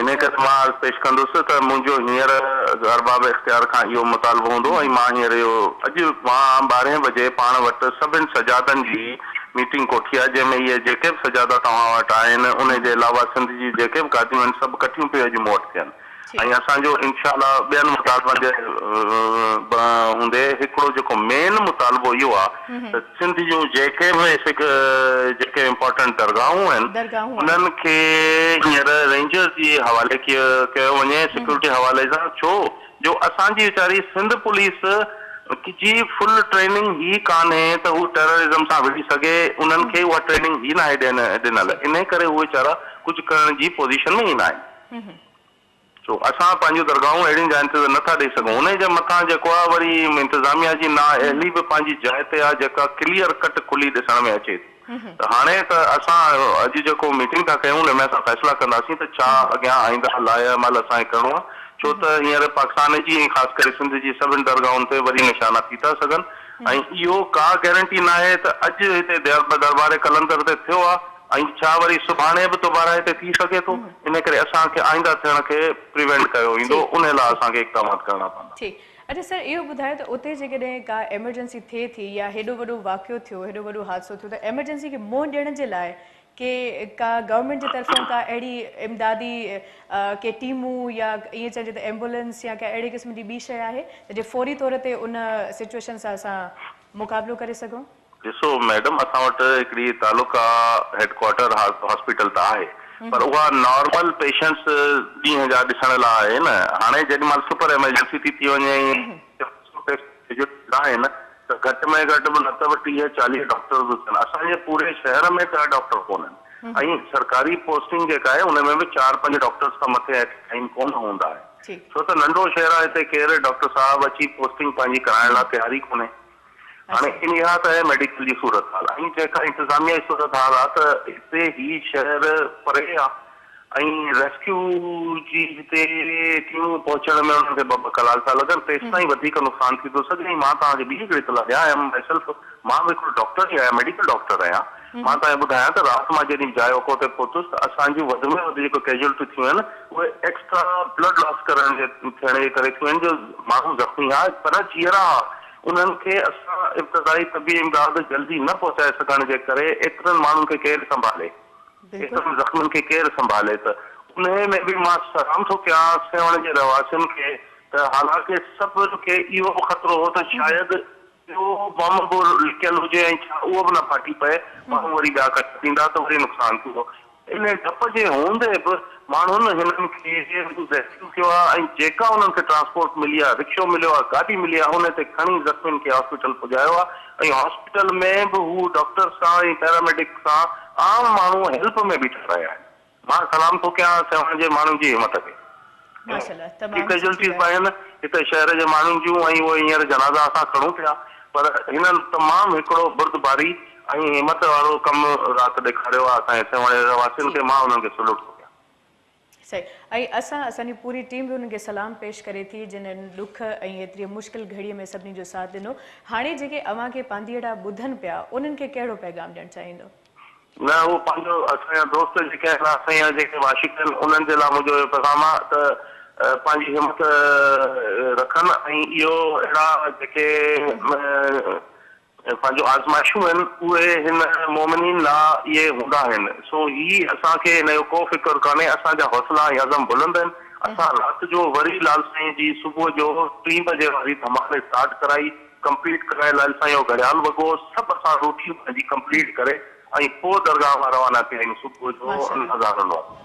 इन करे मां अर्ज़ु पेश कंदुसि त मुंहिंजो हींअर अरबाब इख़्तियार खां इहो मुतालबो हूंदो ऐं मां हींअर इहो अॼु मां 12 बजे पाण वटि सभिनि सजादनि जी मीटिंग कोठी आहे जंहिंमें इहे जेके बि सजादा तव्हां वटि आहिनि उन जे अलावा सिंध जी जेके बि गादियूं आहिनि सभु कठियूं पियूं अॼु मूं वटि थियनि ऐं असांजो इंशाअल्लाह ॿियनि मुतालबनि जे हूंदे हिकिड़ो जेको मेन मुतालबो इहो आहे त सिंध जूं जेके बि जेके इम्पोर्टेंट दरगाहूं आहिनि उन्हनि खे हींअर रेंजर जे हवाले कयो वञे सिक्योरिटी हवाले सां, छो जो असांजी वीचारी सिंध पुलिस जी फुल ट्रेनिंग ही कान्हे त हू टेररिज्म सां विढ़ी सघे, उन्हनि खे उहा ट्रेनिंग ही न आहे ॾिनल, इन करे उहे वीचारा कुझु करण जी पोज़ीशन में ई न आहिनि। सो असां पंहिंजूं दरगाहूं अहिड़ियुनि जायुनि ते नथा ॾेई सघूं, उन जे मथां जेको आहे वरी इंतिज़ामिया जी नाअहली बि पंहिंजी जाइ ते आहे जेका क्लियर कट खुली ॾिसण में अचे थी। त हाणे त असां अॼु जेको मीटिंग था कयूं हुन में असां फ़ैसिला कंदासीं त छा अॻियां आईंदा लाइअमल असांखे करिणो आहे, छो त हींअर पाकिस्तान जी ऐं ख़ासि करे सिंध जी सभिनि दरगाहुनि ते वरी निशाना थी था सघनि ऐं इहो का गारंटी न आहे त अॼु हिते दरबार कलंदर ते थियो आहे ऐं छा वरी सुभाणे बि दुबारा हिते थी सघे थो, इन करे असांखे आईंदा थियण खे प्रिवेंट कयो वेंदो, उन लाइ असांखे इक़दामात करणा पवंदा। अच्छा सर, इहो ॿुधायो त उते जेकॾहिं का एमरजेंसी थिए थी या हेॾो वॾो वाक़ियो थियो, हेॾो वॾो हादसो थियो त एमरजेंसी खे मुंहुं ॾियण जे लाइ के का गवर्नमेंट जे तरफ़ां का अहिड़ी इमदादी के टीमूं या ईअं चइजे त एम्बुलेंस या का अहिड़े क़िस्म जी ॿी शइ आहे त जे फौरी तौर ते उन सिचुएशन सां असां मुक़ाबिलो करे सघूं? ॾिसो मैडम, असां वटि हिकिड़ी तालुका हेडक्वार्टर हॉस्पिटल त आहे पर उहा नॉर्मल पेशेंट्स ॾींहं जा ॾिसण लाइ आहे न। हाणे जेॾी महिल सुपर एमरजेंसी थी वञे आहिनि त घटि में घटि बि न त 30-40 डॉक्टर हुजनि, असांजे पूरे शहर में का डॉक्टर कोन्हनि ऐं सरकारी पोस्टिंग जेका आहे उन में बि 4-5 डॉक्टर्स खां मथे टाइम कोन हूंदा आहे, छो त नंढो शहर आहे, हिते केरु डॉक्टर साहब अची पोस्टिंग पंहिंजी कराइण लाइ तयारी कोन्हे। हाणे इहा त आहे मेडिकल जी सूरत हाल ऐं जेका इंतिज़ामिया जी सूरत हाल आहे त हिते ही शहर परे आहे ऐं रेस्क्यू जी हिते टीमूं पहुचण में उन्हनि खे 2 कलाक था लॻनि, तेसि ताईं वधीक नुक़सान थी थो सघे। ऐं मां तव्हांखे ॿी हिकिड़ी इतला ॾियां, मां बि हिकिड़ो डॉक्टर ई आहियां, मेडिकल डॉक्टर आहियां, मां तव्हांखे ॿुधायां त राति मां जॾहिं जाइ ओको ते पहुतुसि त असांजूं वधि में वधि जेको कैजुअलिटी थियूं आहिनि उहे एक्स्ट्रा ब्लड लॉस करण जे थियण जे करे थियूं आहिनि, जो माण्हू ज़ख़्मी आहे पर जीअरा उन्हनि खे असां इब्तिदाई तबी इमदाद जल्दी न पहुचाए सघण जे करे एतिरनि माण्हुनि खे केरु संभाले, एतिरनि ज़ख़्मनि खे केरु संभाले, त उन में बि मां सलाम थो कयां सेवण जे रहवासियुनि खे त हालांकि सभु खे इहो ख़तरो हो त शायदि इहो बम बि लिकियल हुजे ऐं छा उहो बि न फाटी पए, माण्हू वरी ॿिया कट थींदा त वरी नुक़सानु थींदो। इन डप जे हूंदे बि माण्हुनि हिननि खे रेस्क्यू कयो आहे ऐं जेका उन्हनि खे ट्रांसपोर्ट मिली आहे, रिक्शो मिलियो आहे, गाॾी मिली आहे, हुन ते खणी ज़ख़्मियुनि खे हॉस्पिटल पुॼायो आहे ऐं हॉस्पिटल में बि हू डॉक्टर सां ऐं पैरामेडिक सां आम माण्हू हेल्प में बीठा रहिया आहिनि। मां सलाम थो कयां सेवण जे माण्हुनि जी हिमत खे। कैजुअलिटीज़ आहिनि हिते शहर जे माण्हुनि जूं ऐं उहे हींअर जनाज़ा असां खणूं पिया, पर हिननि तमामु हिकिड़ो बुर्दबारी ऐं हिमत वारो कमु राति ॾेखारियो आहे असांजे सेवण जे रहवासियुनि खे, मां उन्हनि खे सलूट थो कयां। सही, ऐं असांजी पूरी टीम बि उन्हनि खे सलाम पेश करे थी जिन्हनि ॾुख ऐं एतिरी मुश्किल घड़ीअ में सभिनी जो साथ ॾिनो। हाणे जेके अव्हांखे पांधीअड़ा ॿुधनि पिया उन्हनि खे कहिड़ो पैगाम ॾियणु चाहींदो? न, उहो पंहिंजो असांजा दोस्त जेके आहिनि असांजा जेके वाशिक आहिनि उन्हनि जे लाइ मुंहिंजो इहो पैगाम आहे त पंहिंजी हिमत रखनि ऐं इहो अहिड़ा जेके पंहिंजो आज़माइशूं आहिनि उहे हिन मोमिनीन लाइ इहे हूंदा आहिनि। सो ही असांखे हिन जो को फिक्र कान्हे, असांजा हौसला ऐं अज़म बुलंद आहिनि। असां राति जो वरी लाल साईं जी सुबुह जो 3 बजे वारी धमाल स्टार्ट कराई, कंप्लीट कराए लाल साईं जो घड़ियाल वॻो सभु असां रोटियूं पंहिंजी कंप्लीट करे ऐं पोइ दरगाह मां रवाना कया आहियूं सुबुह जो हज़ारनि वारो।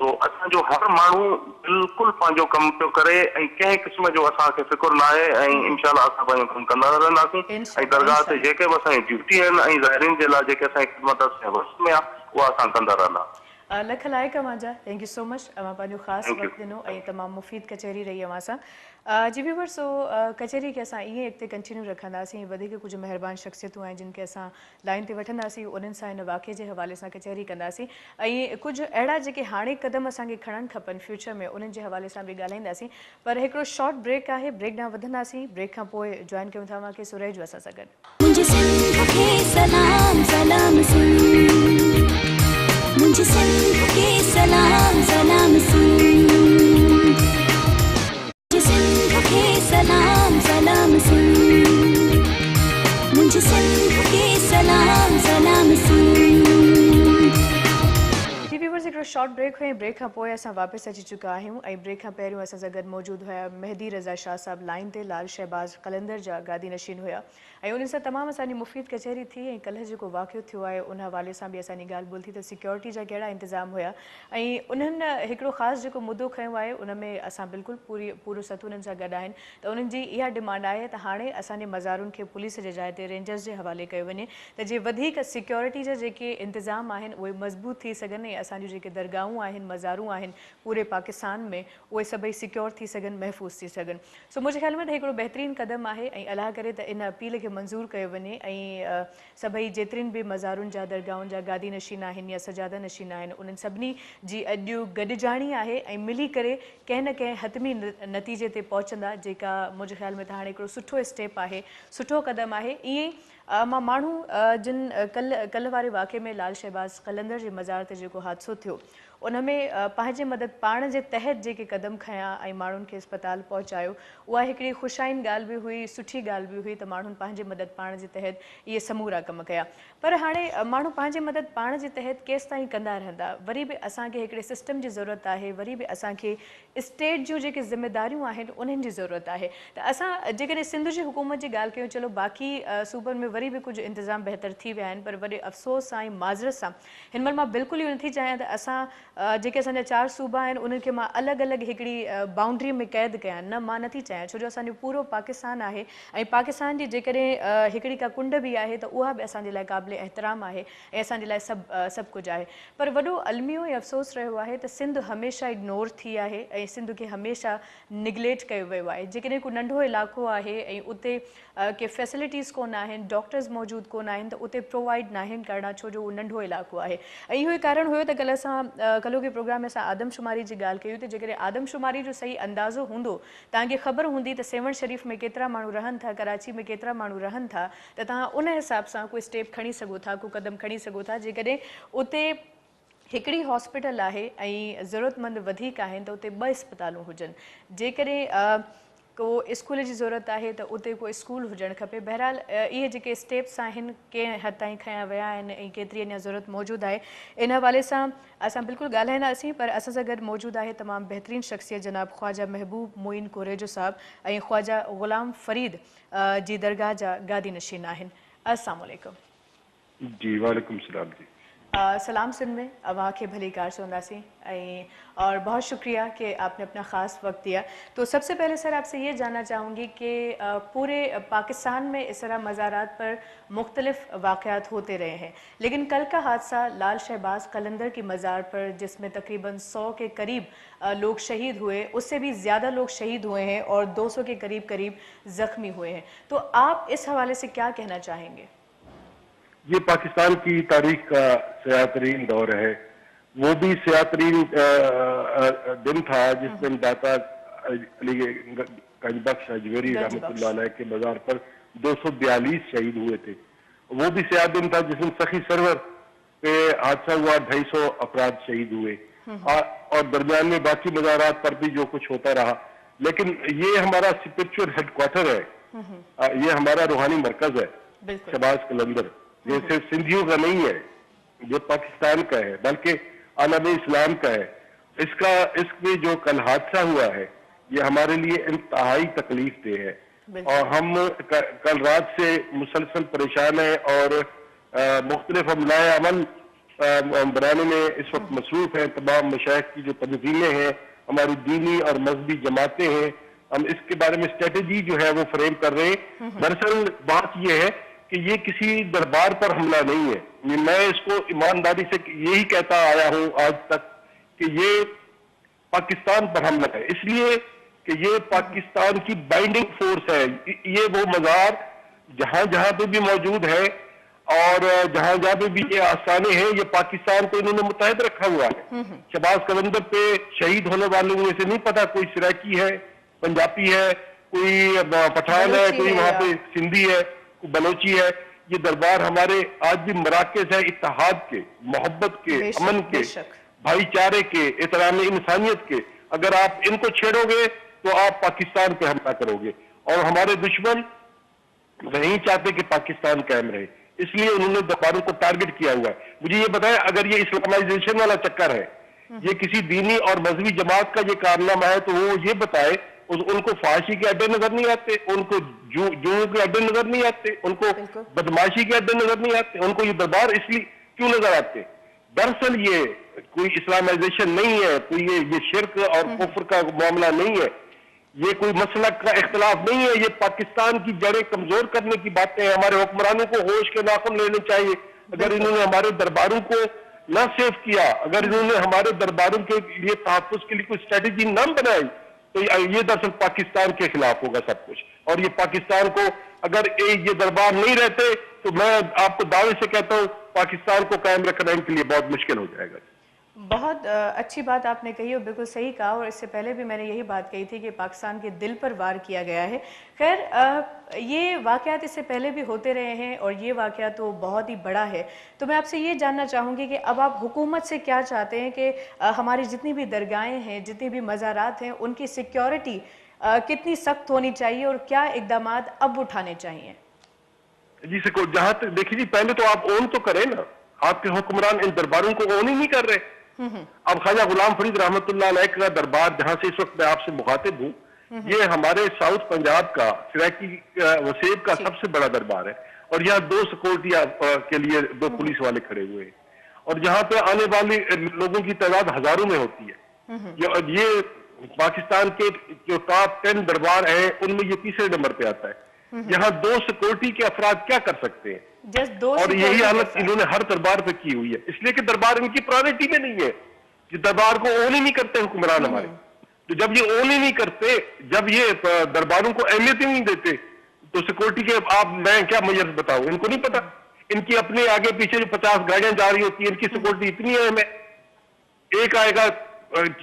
तो असांजो हर माण्हू बिल्कुलु पंहिंजो कमु पियो करे ऐं कंहिं क़िस्म जो असांखे फिकुर न आहे ऐं इंशाअल्लाह असां पंहिंजो कमु कंदा रहंदासीं। ऐं दरगाह ते जेके बि असांजी ड्यूटी आहिनि ऐं ज़ाहिरीन जे लाइ जेके असांजी ख़िदमत वस में आहे उहा असां कंदा रहंदा। लख लाइक अमाजा, थैंक यू सो मच। अवां पंहिंजो ख़ासि वक़्तु ॾिनो ऐं तमामु मुफ़ीद कचहरी रही अवां सां। जी व्यूअर्स, सो कचहरी खे असां ईअं अॻिते कंटिन्यू रखंदासीं। वधीक कुझु महिरबानी शख़्सियतूं आहिनि जिन खे असां लाइन ते वठंदासीं, उन्हनि सां हिन वाक़े जे हवाले सां कचहरी कंदासीं ऐं कुझु अहिड़ा जेके हाणे क़दम असांखे खणणु खपनि फ्यूचर में, उन्हनि जे हवाले सां बि ॻाल्हाईंदासीं। पर हिकिड़ो शॉर्ट ब्रेक आहे, ब्रेक ॾांहुं वधंदासीं। ब्रेक खां पोइ जॉइन कयूं था तव्हांखे सुरैज असां सां गॾु। मुझे सिंध के सलाम सलाम सिंध, मुझे सिंध के सलाम सलाम सिंध, मुझे सिंध के सलाम सलाम सिंध, मुझे सिंध के सलाम सलाम सिंध। हिकिड़ो शॉर्ट ब्रेक हुई, ब्रेक खां पोइ असां वापसि अची चुका आहियूं ऐं ब्रेक खां पहिरियों असां सां गॾु मौजूदु हुया मेहदी रज़ा शाह साहब लाइन ते, लाल शहबाज़ कलंदर जा गादी नशीन हुया ऐं उन्हनि सां तमामु असांजी मुफ़ीद कचहरी थी ऐं कल्ह जेको वाक़ियो थियो आहे उन हवाले सां बि असांजी ॻाल्हि ॿोल थी त सिक्योरिटी जा कहिड़ा इंतज़ाम हुया ऐं उन्हनि हिकिड़ो ख़ासि जेको मुदो खयो आहे उन में असां बिल्कुलु पूरो सत उन्हनि सां गॾु आहिनि त उन्हनि जी इहा डिमांड आहे त हाणे असांजे मज़ारुनि खे पुलिस जे जाइ ते रेंजर्स जे हवाले कयो वञे त जे वधीक सिक्योरिटी जा जेके इंतज़ाम आहिनि उहे मज़बूत थी सघनि ऐं असांजूं जेके दरगाहूं आहिनि, मज़ारूं आहिनि पूरे पाकिस्तान में, उहे सभई सिक्योर थी सघनि, महफ़ूज़ थी सघनि। सो मुंहिंजे ख़्याल में त हिकिड़ो बहितरीनु क़दम आहे ऐं अलाह करे त इन अपील खे मंज़ूरु कयो वञे ऐं सभई जेतिरनि बि मज़ारुनि जा, दरगाहुनि जा गादी नशीन आहिनि या सजादा नशीन आहिनि, उन्हनि सभिनी जी अॼु गॾिजाणी आहे ऐं मिली करे कंहिं न कंहिं हतमी नतीजे ते पहुचंदा, जेका मुंहिंजे ख़्याल में त हाणे हिकिड़ो सुठो स्टेप आहे, सुठो क़दम आहे। ईअं मां माण्हू जिन कल्ह वारे वाक़े में लाल शहबाज़ कलंदर जे मज़ार ते जेको हादसो थियो उन में पंहिंजे मदद पाण जे तहत जेके क़दम खयां ऐं माण्हुनि खे अस्पताल पहुचायो, उहा हिकिड़ी ख़ुशाइन ॻाल्हि बि हुई, सुठी ॻाल्हि बि हुई त माण्हुनि पंहिंजे मदद पाण जे तहत इहे समूरा कम कया। पर हाणे माण्हू पंहिंजे मदद पाण जे तहत केसि ताईं कंदा रहंदा, वरी बि असांखे हिकिड़े सिस्टम जी ज़रूरत आहे, वरी बि असांखे स्टेट जूं जेके ज़िमेदारियूं आहिनि उन्हनि जी ज़रूरत आहे। त असां जेकॾहिं सिंध जी हुकूमत जी ॻाल्हि कयूं, चलो बाक़ी सूबनि में वरी बि कुझु इंतज़ाम बहितर थी विया आहिनि, पर वॾे अफ़सोस सां ऐं माज़रत सां हिन महिल मां बिल्कुलु इहो नथी चाहियां त असां जेके असांजा 4 सूबा आहिनि उन्हनि खे मां अलॻि अलॻि हिकिड़ी बाउंड्री में क़ैद कयां, न मां नथी चाहियां, छो जो असांजो पूरो पाकिस्तान आहे ऐं पाकिस्तान जी जेकॾहिं हिकिड़ी का कुंड बि आहे त उहा बि असांजे लाइ क़ाबिल एहतराम आहे ऐं असांजे लाइ सभु कुझु आहे। पर वॾो अलमियो ऐं अफ़सोस रहियो आहे त सिंध हमेशह इग्नोर थी आहे ऐं सिंध खे हमेशह निगलेक्ट कयो वियो आहे। जेकॾहिं को नंढो इलाइक़ो आहे ऐं उते के फैसिलिटीज़ कोन आहिनि, डॉक्टर्स मौजूदु कोन आहिनि, त उते प्रोवाइड न आहिनि करणा, छो जो उहो नंढो इलाइक़ो आहे। ऐं इहो ई कारण हुयो त कल्ह के प्रोग्राम में असां आदमशुमारी जी ॻाल्हि कयूं त जेकॾहिं आदमशुमारी जो सही अंदाज़ो हूंदो, तव्हांखे ख़बर हूंदी त सेवण शरीफ़ में केतिरा माण्हू रहनि था, कराची में केतिरा माण्हू रहनि था, त तव्हां उन हिसाब सां कोई स्टेप खणी सघो था, को क़दम खणी सघो था। जेकॾहिं उते हिकिड़ी हॉस्पिटल आहे ऐं ज़रूरतमंद वधीक आहिनि त उते 2 अस्पतालूं हुजनि, जेकॾहिं को स्कूल जी ज़रूरत आहे त उते को स्कूल हुजणु खपे। बहरहाल इहे जेके स्टेप्स आहिनि कंहिं हद ताईं खयां विया आहिनि ऐं केतिरी अञा ज़रूरत मौजूदु आहे, इन हवाले सां असां बिल्कुलु ॻाल्हाईंदासीं। पर असां सां गॾु मौजूदु आहे तमामु बहितरीनु शख़्सियत जनाब ख़्वाजा महबूब मोइन कुरेजो साहब ऐं ख़्वाजा ग़ुलाम फरीद जी दरगाह जा गादी नशीन आहिनि। अस्सलाम वालेकुम। जी वालेकुम सलाम। जी सलाम सिंध में अवां खे भली कार चवंदासीं और बहुत शुक्रिया कि आपने अपना ख़ास वक्त दिया। तो सबसे पहले सर आपसे ये जानना चाहूँगी कि पूरे पाकिस्तान में इस तरह मज़ारात पर मुख्तलिफ वाक़यात होते रहे हैं, लेकिन कल का हादसा लाल शहबाज़ कलंदर की मज़ार पर जिसमें तकरीबन 100 के करीब लोग शहीद हुए, उससे भी ज़्यादा लोग शहीद हुए हैं और 200 के करीब ज़ख्मी हुए हैं, तो आप इस हवाले से क्या कहना चाहेंगे? ये पाकिस्तान की तारीख का सयातरीन दौर है, वो भी सयातरीन दिन था जिस दिन दाता अली गंजबख्श अजमेरी रहमतुल्लाह अलैह के मज़ार पर 242 शहीद हुए थे। वो भी सयात दिन था जिस दिन सखी सरवर पे हादसा हुआ, 250 अफराद शहीद हुए और दरमियान में बाकी मज़ारात पर भी जो कुछ होता रहा। लेकिन ये हमारा स्पिरिचुअल हेडक्वार्टर है, ये हमारा रूहानी मरकज है शहबाज कलंदर, ये सिर्फ सिंधियों का नहीं है, ये पाकिस्तान का है, बल्कि आलम इस्लाम का है। इसमें जो कल हादसा हुआ है ये हमारे लिए इंतहाई तकलीफ दे है, और हम कल रात से मुसलसल परेशान हैं और मुख्तलिफ अमलाए अमल बनाने में इस वक्त मसरूफ हैं। तमाम मशाइख की जो तंजीमें हैं, हमारी दीनी और मजहबी जमातें हैं, हम इसके बारे में स्ट्रेटेजी जो है वो फ्रेम कर रहे हैं। दरअसल बात ये है कि ये किसी दरबार पर हमला नहीं है। मैं इसको ईमानदारी से यही कहता आया हूं आज तक कि ये पाकिस्तान पर हमला है, इसलिए कि ये पाकिस्तान की बाइंडिंग फोर्स है। ये वो मज़ार जहां जहां पे भी मौजूद है और जहां जहां पे भी ये आस्थाने हैं, ये पाकिस्तान को इन्होंने मुतहद रखा हुआ है। शहबाज कलंदर पे शहीद होने वालों में से नहीं पता कोई सराकी है, पंजाबी है, कोई पठान है, कोई वहां पे सिंधी है, कोई बलोची है। ये दरबार हमारे आज भी मराकज़ है इत्तेहाद के, मोहब्बत के, अमन के, भाईचारे के, एहतराम इंसानियत के। अगर आप इनको छेड़ोगे तो आप पाकिस्तान पे हमला करोगे, और हमारे दुश्मन नहीं चाहते कि पाकिस्तान कायम रहे, इसलिए उन्होंने दरबारों को टारगेट किया हुआ है। मुझे ये बताएं, अगर ये इस्लामाइजेशन वाला चक्कर है, ये किसी दीनी और मजहबी जमात का ये कारनामा है, तो वो ये बताए उनको फांसी के अड्डे नजर नहीं आते, उनको जुओं के अड्डे नजर नहीं आते, उनको बदमाशी के अड्डे नजर नहीं आते, उनको ये दरबार इसलिए क्यों नजर आते? दरअसल ये कोई इस्लामाइजेशन नहीं है, कोई ये शिर्क और कुफ्र का मामला नहीं है, ये कोई मसलक का इख्तलाफ नहीं है, ये पाकिस्तान की जड़ें कमजोर करने की बातें हैं। हमारे हुक्मरानों को होश के नाखुन लेने चाहिए। अगर इन्होंने हमारे दरबारों को न सेव किया, अगर इन्होंने हमारे दरबारों के लिए तहफ्फुज़ के लिए कोई स्ट्रेटेजी न बनाई, तो ये दरअसल पाकिस्तान के खिलाफ होगा सब कुछ। और ये पाकिस्तान को, अगर ये दरबार नहीं रहते तो मैं आपको दावे से कहता हूँ पाकिस्तान को कायम रखना इनके लिए बहुत मुश्किल हो जाएगा। बहुत अच्छी बात आपने कही और बिल्कुल सही कहा, और इससे पहले भी मैंने यही बात कही थी कि पाकिस्तान के दिल पर वार किया गया है। खैर ये वाक़यात इससे पहले भी होते रहे हैं और ये वाक़या तो बहुत ही बड़ा है। तो मैं आपसे ये जानना चाहूँगी कि अब आप हुकूमत से क्या चाहते हैं कि हमारी जितनी भी दरगाहें हैं, जितनी भी मज़ारात हैं, उनकी सिक्योरिटी कितनी सख्त होनी चाहिए और क्या इक़दाम अब उठाने चाहिए? जी सको, जहाँ तक देखिए जी, पहले तो आप ओन तो करें ना, आपके हुक्मरान इन दरबारों को ओन ही नहीं कर रहे। अब ख्वाजा गुलाम फरीद रहमतुल्लाह अलैह का दरबार, जहां से इस वक्त मैं आपसे मुखातिब हूँ, ये हमारे साउथ पंजाब का सिराकी वसेब का सबसे बड़ा दरबार है, और यहाँ 2 सिक्योरिटी के लिए 2 पुलिस वाले खड़े हुए हैं, और जहाँ पे आने वाले लोगों की तादाद हजारों में होती है। ये पाकिस्तान के जो टॉप 10 दरबार है उनमें ये तीसरे नंबर पे आता है। यहाँ 2 सिक्योरिटी के अफराद क्या कर सकते हैं? और यही हालत इन्होंने हर दरबार पे की हुई है, इसलिए कि दरबार इनकी प्रायोरिटी में नहीं है, कि दरबार को ओन ही नहीं करते हुक्मरान हमारे। तो जब ये ओन ही नहीं करते, जब ये दरबारों को अहमियत ही नहीं देते, तो सिक्योरिटी के मैं क्या मैयत बताऊं? इनको नहीं पता, इनकी अपने आगे पीछे जो 50 गाड़ियां जा रही होती है, इनकी सिक्योरिटी इतनी अहम है। एक आएगा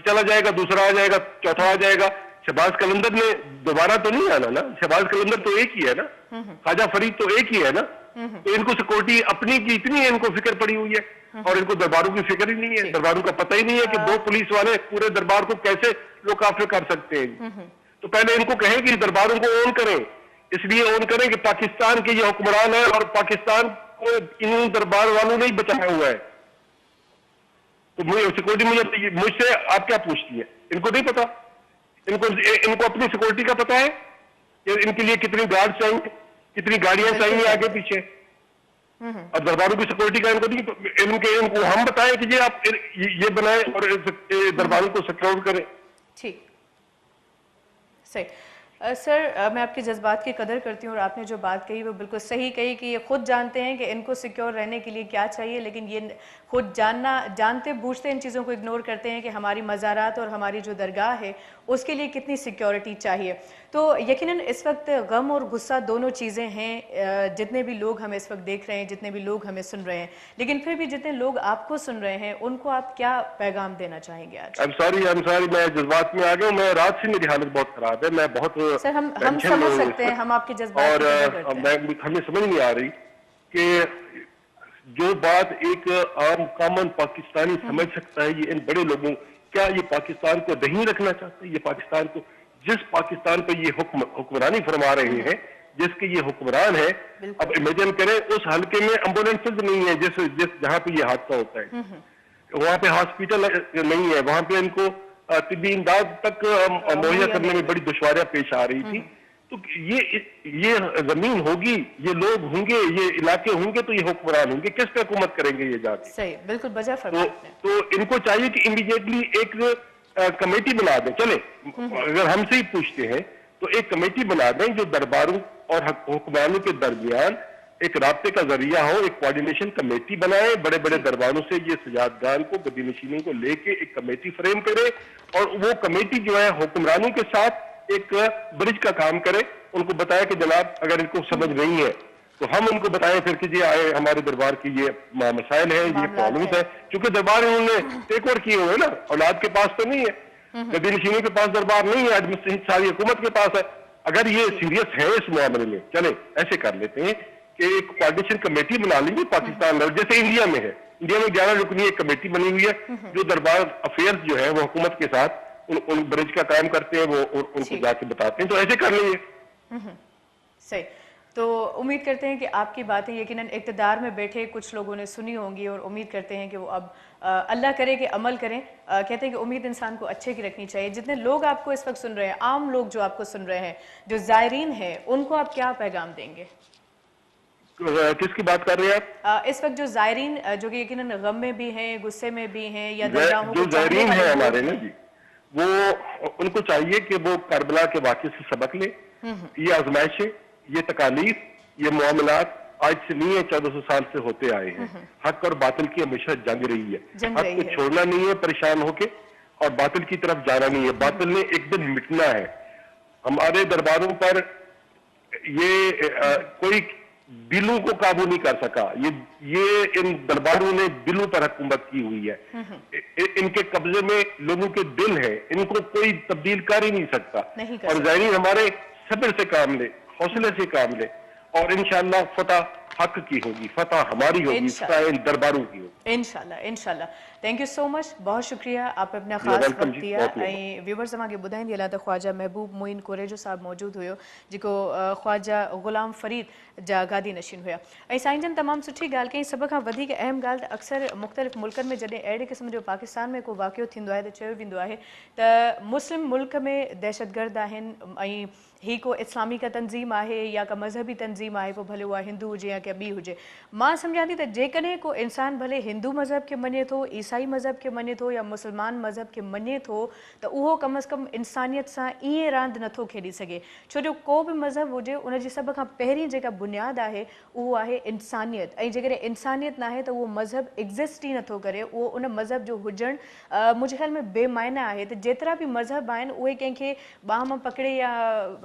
चला जाएगा, दूसरा आ जाएगा, चौथा आ जाएगा। शहबाज कलंदर ने दोबारा तो नहीं आना ना, शहबाज कलंदर तो एक ही है ना, ख्वाजा फरीद तो एक ही है ना, तो इनको सिक्योरिटी अपनी की इतनी है, इनको फिक्र पड़ी हुई है, और इनको दरबारों की फिक्र ही नहीं है। दरबारों का पता ही नहीं है कि 2 पुलिस वाले पूरे दरबार को कैसे लोग काफिर कर सकते हैं। तो पहले इनको कहें कि दरबारों को ओन करें, इसलिए ओन करें कि पाकिस्तान के ये हुक्मरान है और पाकिस्तान को इन दरबार वालों ने ही बचाया हुआ है। तो सिक्योरिटी मुझसे आप क्या पूछती है? इनको नहीं पता, इनको अपनी सिक्योरिटी का पता है कि इनके लिए कितनी गार्ड चाहिए, कितनी गाड़ियां चाहिए आगे पीछे, और दरबारों की सिक्योरिटी का इनको नहीं। इनको हम बताएं कि आप ये बनाएं और दरबारों को सिक्योर करें। ठीक, सही। सर, मैं आपके जज्बात की कदर करती हूँ और आपने जो बात कही वो बिल्कुल सही कही कि ये खुद जानते हैं कि इनको सिक्योर रहने के लिए क्या चाहिए, लेकिन ये खुद जानते बूझते इन चीज़ों को इग्नोर करते हैं कि हमारी मज़ारात और हमारी जो दरगाह है उसके लिए कितनी सिक्योरिटी चाहिए। तो यकीनन इस वक्त गम और गुस्सा दोनों चीज़ें हैं, जितने भी लोग हमें इस वक्त देख रहे हैं, जितने भी लोग हमें सुन रहे हैं, लेकिन फिर भी जितने लोग आपको सुन रहे हैं उनको आप क्या पैगाम देना चाहेंगे आज? I'm sorry, मैं जज्बात में आ गया हूँ। मैं रात से मेरी हालत बहुत खराब है, मैं बहुत सर हम समझ सकते हैं, हम आपके जज्बात और हमें समझ नहीं आ रही कि जो बात एक आम कॉमन पाकिस्तानी समझ सकता है, ये इन बड़े लोगों, क्या ये पाकिस्तान को नहीं रखना चाहते? ये पाकिस्तान को, जिस पाकिस्तान पे ये हुक्मरानी फरमा रहे हैं, जिसके ये हुक्मरान है, अब इमेजिन करें उस हल्के में एम्बुलेंसेज नहीं है जिस जहाँ पे ये हादसा होता है, वहाँ पे हॉस्पिटल नहीं है, वहाँ पे इनको तिब्बी इमदाद तक मुहैया करने में बड़ी दुश्वारियां पेश आ रही थी। तो ये जमीन होगी, ये लोग होंगे, ये इलाके होंगे, तो ये हुक्मरान होंगे, किस पे हुकूमत करेंगे ये जाके? सही, बिल्कुल बजा फरमाया आपने। तो इनको चाहिए कि इमीडिएटली एक कमेटी बना दें। चले अगर हमसे ही पूछते हैं तो एक कमेटी बना दें जो दरबारों और हुक्मरानों के दरमियान एक राब्ते का जरिया हो, एक कोऑर्डिनेशन कमेटी बनाए, बड़े बड़े दरबारों से ये सजादगान को, गद्दी नशीनों को लेके एक कमेटी फ्रेम करे, और वो कमेटी जो है हुक्मरानों के साथ एक ब्रिज का काम करे, उनको बताए कि जनाब अगर इनको समझ नहीं है तो हम उनको बताएं फिर कि जी आए हमारे दरबार की ये मसाइल है, ये प्रॉब्लम्स है, क्योंकि दरबार उन्होंने टेक ओवर किए हुए ना, औलाद के पास तो नहीं है, गद्दी नशीनों के पास दरबार नहीं है, एडमिनिस्ट्रेशन सारी हुकूमत के पास है। अगर ये सीरियस है इस मामले में, चले ऐसे कर लेते हैं कि एक कोऑर्डिनेशन कमेटी बना लेंगे पाकिस्तान में, जैसे इंडिया में है। इंडिया में 11 रुकनी एक कमेटी बनी हुई है जो दरबार अफेयर्स जो है वो हुकूमत के साथ उन ब्रिज का काम करते हैं, वो उनको जाके बताते हैं, तो ऐसे कर लेंगे। सही, तो उम्मीद करते हैं कि आपकी बातें यकीनन इक़्तिदार में बैठे कुछ लोगों ने सुनी होंगी, और उम्मीद करते हैं कि वो अब अल्लाह करे कि अमल करें। कहते हैं कि उम्मीद इंसान को अच्छे की रखनी चाहिए। जितने लोग आपको इस वक्त सुन रहे हैं, आम लोग जो आपको सुन रहे हैं, जो ज़ायरीन हैं, उनको आप क्या पैगाम देंगे? किसकी बात कर रहे हैं आप? इस वक्त जो ज़ायरीन जो कि यकीनन गम में भी हैं, गुस्से में भी हैं, या जो ज़ायरीन है हमारे ना जी, वो उनको चाहिए कि वो करबला के वाक़े से सबक ले। ये आजमाइशें, ये तकालीफ, ये मामलात आज से नहीं है, 1400 साल से होते आए हैं। हक और बातिल की हमेशा जंग रही है, हक को छोड़ना नहीं है परेशान होके, और बातिल की तरफ जाना नहीं है। बातिल ने एक दिन मिटना है। हमारे दरबारों पर ये कोई दिलों को काबू नहीं कर सका। ये इन दरबारों ने दिलों पर हुकूमत की हुई है। इनके कब्जे में लोगों के दिल है, इनको कोई तब्दील कर ही नहीं सकता। और ज़ाहिर हमारे सब्र से काम ले, हौसले से काम ले, और इंशाअल्लाह फतह हक की होगी, फतह हमारी होगी, फतह इन दरबारों की होगी इंशाअल्लाह। इंशाअल्लाह। थैंक यू सो मच, बहुत शुक्रिया, आप अपना ख़ास वक्त दिया। व्यूवर्स असांखे ॿुधाईंदी हलां त ख्वाजा महबूब मोइन कुरेजो साहब मौजूद हुयो, जेको ख्वाजा ग़ुलाम फरीद जा गादी नशीन हुआ। साईं जन तमामु सुठी ॻाल्हि कई। सभ खां वधीक अहम ॻाल्हि त अक्सर मुख़्तलिफ़ मुल्कनि में जॾहिं अहिड़े क़िस्म जो पाकिस्तान में को वाक़ियो थींदो आहे त चयो वेंदो आहे त मुस्लिम मुल्क में दहशतगर्द आहिनि, ऐं ही को इस्लामी का तंज़ीम आहे या का मज़हबी तंज़ीम आहे, पोइ भले उहा हिंदू हुजे या का ॿी हुजे। मां सम्झां थी त जेकॾहिं को इंसान भले हिंदू मज़हब खे मञे थो, ईसाई मज़हब खे मञे थो, या मुसलमान मज़हब खे मञे थो, त उहो कम अज़ कम इंसानियत सां ईअं रांदि नथो खेॾी सघे। छो जो को बि मज़हब हुजे, उनजी सभ खां पहिरीं जेका बुनियादु आहे उहो आहे इंसानियत। ऐं जेकॾहिं इंसानियत न आहे त उहो मज़हब एग्ज़िस्ट ई नथो करे। उहो उन मज़हब जो हुजणु मुंहिंजे ख़्याल में बेमायना आहे। त जेतिरा बि मज़हब आहिनि उहे कंहिंखे बाह मां पकिड़े या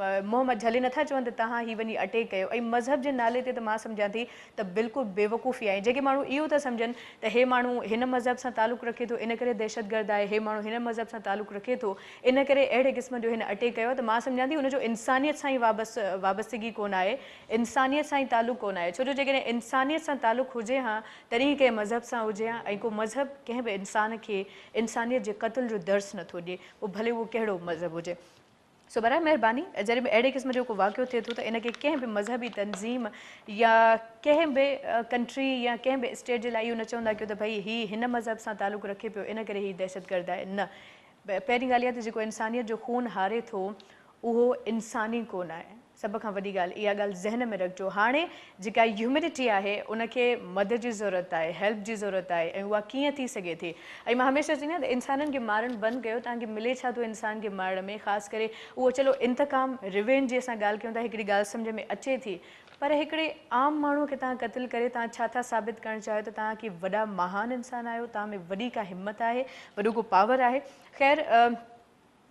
मुंहं मां झले नथा चवनि त तव्हां ही वञी अटैक कयो। ऐं मज़हब जे नाले ते त मां सम्झां थी त बिल्कुलु बेवकूफ़ी आहे। जेके माण्हू इहो था सम्झनि त हे माण्हू हिन मज़हब सां तालुक़ु रखे थो, इन करे दहशतगर्द आहे, हे माण्हू हिन मज़हब सां तालुक़ु रखे थो, इन करे अहिड़े क़िस्म जो हिन अटैक कयो, त मां सम्झां थी उनजो इंसानियत सां ई वाबस्तगी कोन आहे, इंसानियत सां ई तालुक़ु कोन आहे। छो जो जेकॾहिं इंसानियत सां तालुक़ु हुजे हा, तॾहिं कंहिं मज़हब सां हुजे हा, ऐं को मज़हब कंहिं बि इंसान खे इंसानियत जे क़त्ल जो दर्स नथो ॾिए, पोइ भले उहो कहिड़ो मज़हब हुजे। सो बराए महिरबानी, जॾहिं बि अहिड़े क़िस्म जो को वाक़ियो थिए थो त इनखे कंहिं बि मज़हबी तंज़ीम या कंहिं बि कंट्री या कंहिं बि स्टेट जे लाइ इहो न चवंदा कयो त भई ही हिन मज़हब सां तालुक़ु रखे पियो, इन करे ही दहशतगर्द आहे। न, पहिरीं ॻाल्हि इहा त जेको इंसानियत जो खून हारे थो उहो इंसानी कोन आहे। सभ खां वॾी ॻाल्हि इहा ॻाल्हि ज़हन में रखिजो। हाणे जेका ह्यूमिडिटी आहे उनखे मदद जी ज़रूरत आहे, हेल्प जी ज़रूरत आहे, ऐं उहा कीअं थी सघे थी। ऐं मां हमेशह चवंदी आहियां त इंसाननि खे मारणु बंदि कयो। तव्हांखे मिले छा थो इंसान खे मारण में? ख़ासि करे उहो चलो इंतकाम रिवेंज जी असां ॻाल्हि कयूं था, हिकिड़ी ॻाल्हि सम्झ में अचे थी, पर हिकिड़े आम माण्हूअ खे तव्हां क़त्ल करे तव्हां छा था साबित करणु चाहियो? त तव्हां की वॾा महान इंसान आहियो, तव्हां में वॾी का हिमत आहे, वॾो को पावर आहे। ख़ैर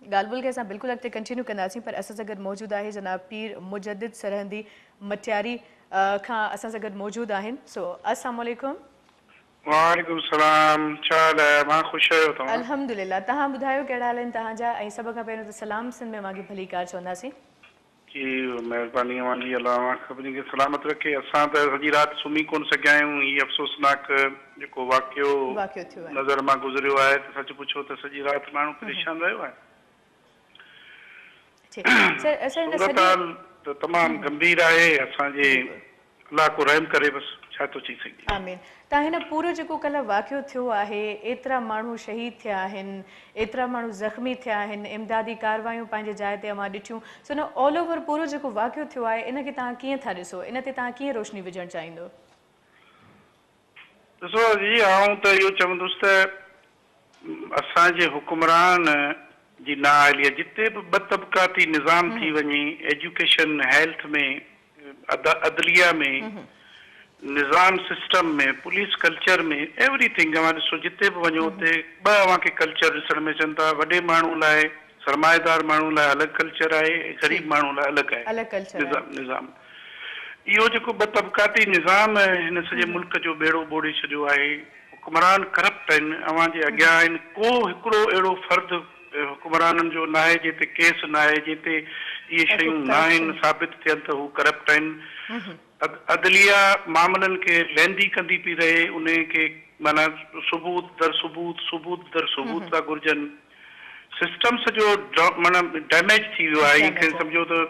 ॻाल्हि ॿोल खे असां बिल्कुलु अॻिते कंटिन्यू कंदासीं, पर असां सां गॾु मौजूदु आहे जनाब पीर मुजद्दिद सरहंदी मटियारी खां असां सां गॾु मौजूदु आहिनि। सो अस्सलाम वालेकुम। वालेकुम सलाम, छा हाल आहे? मां ख़ुशि आहियो तव्हां? अल्हम्दुलिल्लाह, तव्हां ॿुधायो कहिड़ा हाल आहिनि तव्हांजा? ऐं सभ खां पहिरियों त सलाम सिंध में मांखे भली कार चवंदासीं। जी महिरबानी वाली अलाह ख़बरी खे सलामत रखे। असां त सॼी राति सुम्ही कोन सघिया आहियूं। हीउ अफ़सोसनाक जेको वाक़ियो थियो आहे नज़र मां गुज़रियो आहे, त सच पुछो त सॼी राति माण्हू परेशान रहियो आहे। त तमामु गंभीर आहे असांजे अलाह को रहम करे बसि छा थो चई सघे आमीन तव्हां हिन पूरो जेको कल्ह वाक़ियो थियो आहे एतिरा माण्हू शहीद थिया आहिनि एतिरा माण्हू ज़ख़्मी थिया आहिनि इमदादी कारवायूं पंहिंजे जाइ ते अवां ॾिठियूं सो न ऑल ओवर पूरो जेको वाक़ियो थियो आहे इनखे तव्हां कीअं था ॾिसो इन ते तव्हां कीअं रोशनी विझणु चाहींदो ॾिसो जी आऊं त इहो चवंदुसि त असांजे हुकुमरान जी नाअहली आहे जिते बि ॿ तबक़ाती निज़ाम थी वञे एजुकेशन हेल्थ में अदलिया में निज़ाम सिस्टम में पुलिस कल्चर में एवरीथिंग अवां ॾिसो जिते बि वञो उते ॿ अव्हांखे कल्चर ॾिसण में अचनि था वॾे माण्हू लाइ सरमाएदार माण्हू लाइ अलॻि कल्चर आहे ग़रीब माण्हू लाइ अलॻि आहे निज़ाम इहो जेको ॿ तबक़ाती निज़ाम हिन सॼे मुल्क जो बेड़ो ॿोड़े छॾियो आहे हुकुमरान करप्ट आहिनि अव्हांजे अॻियां आहिनि को हिकिड़ो अहिड़ो फ़र्द हुकुमराननि जो न आहे जिते केस न आहे जिते इहे शयूं न आहिनि साबित थियनि त हू करप्ट आहिनि अदलिया मामलनि खे लहंदी कंदी पई रहे उन खे माना सबूत दर सबूत था घुरिजनि सिस्टम सॼो माना डैमेज थी वियो आहे ईअं सम्झो त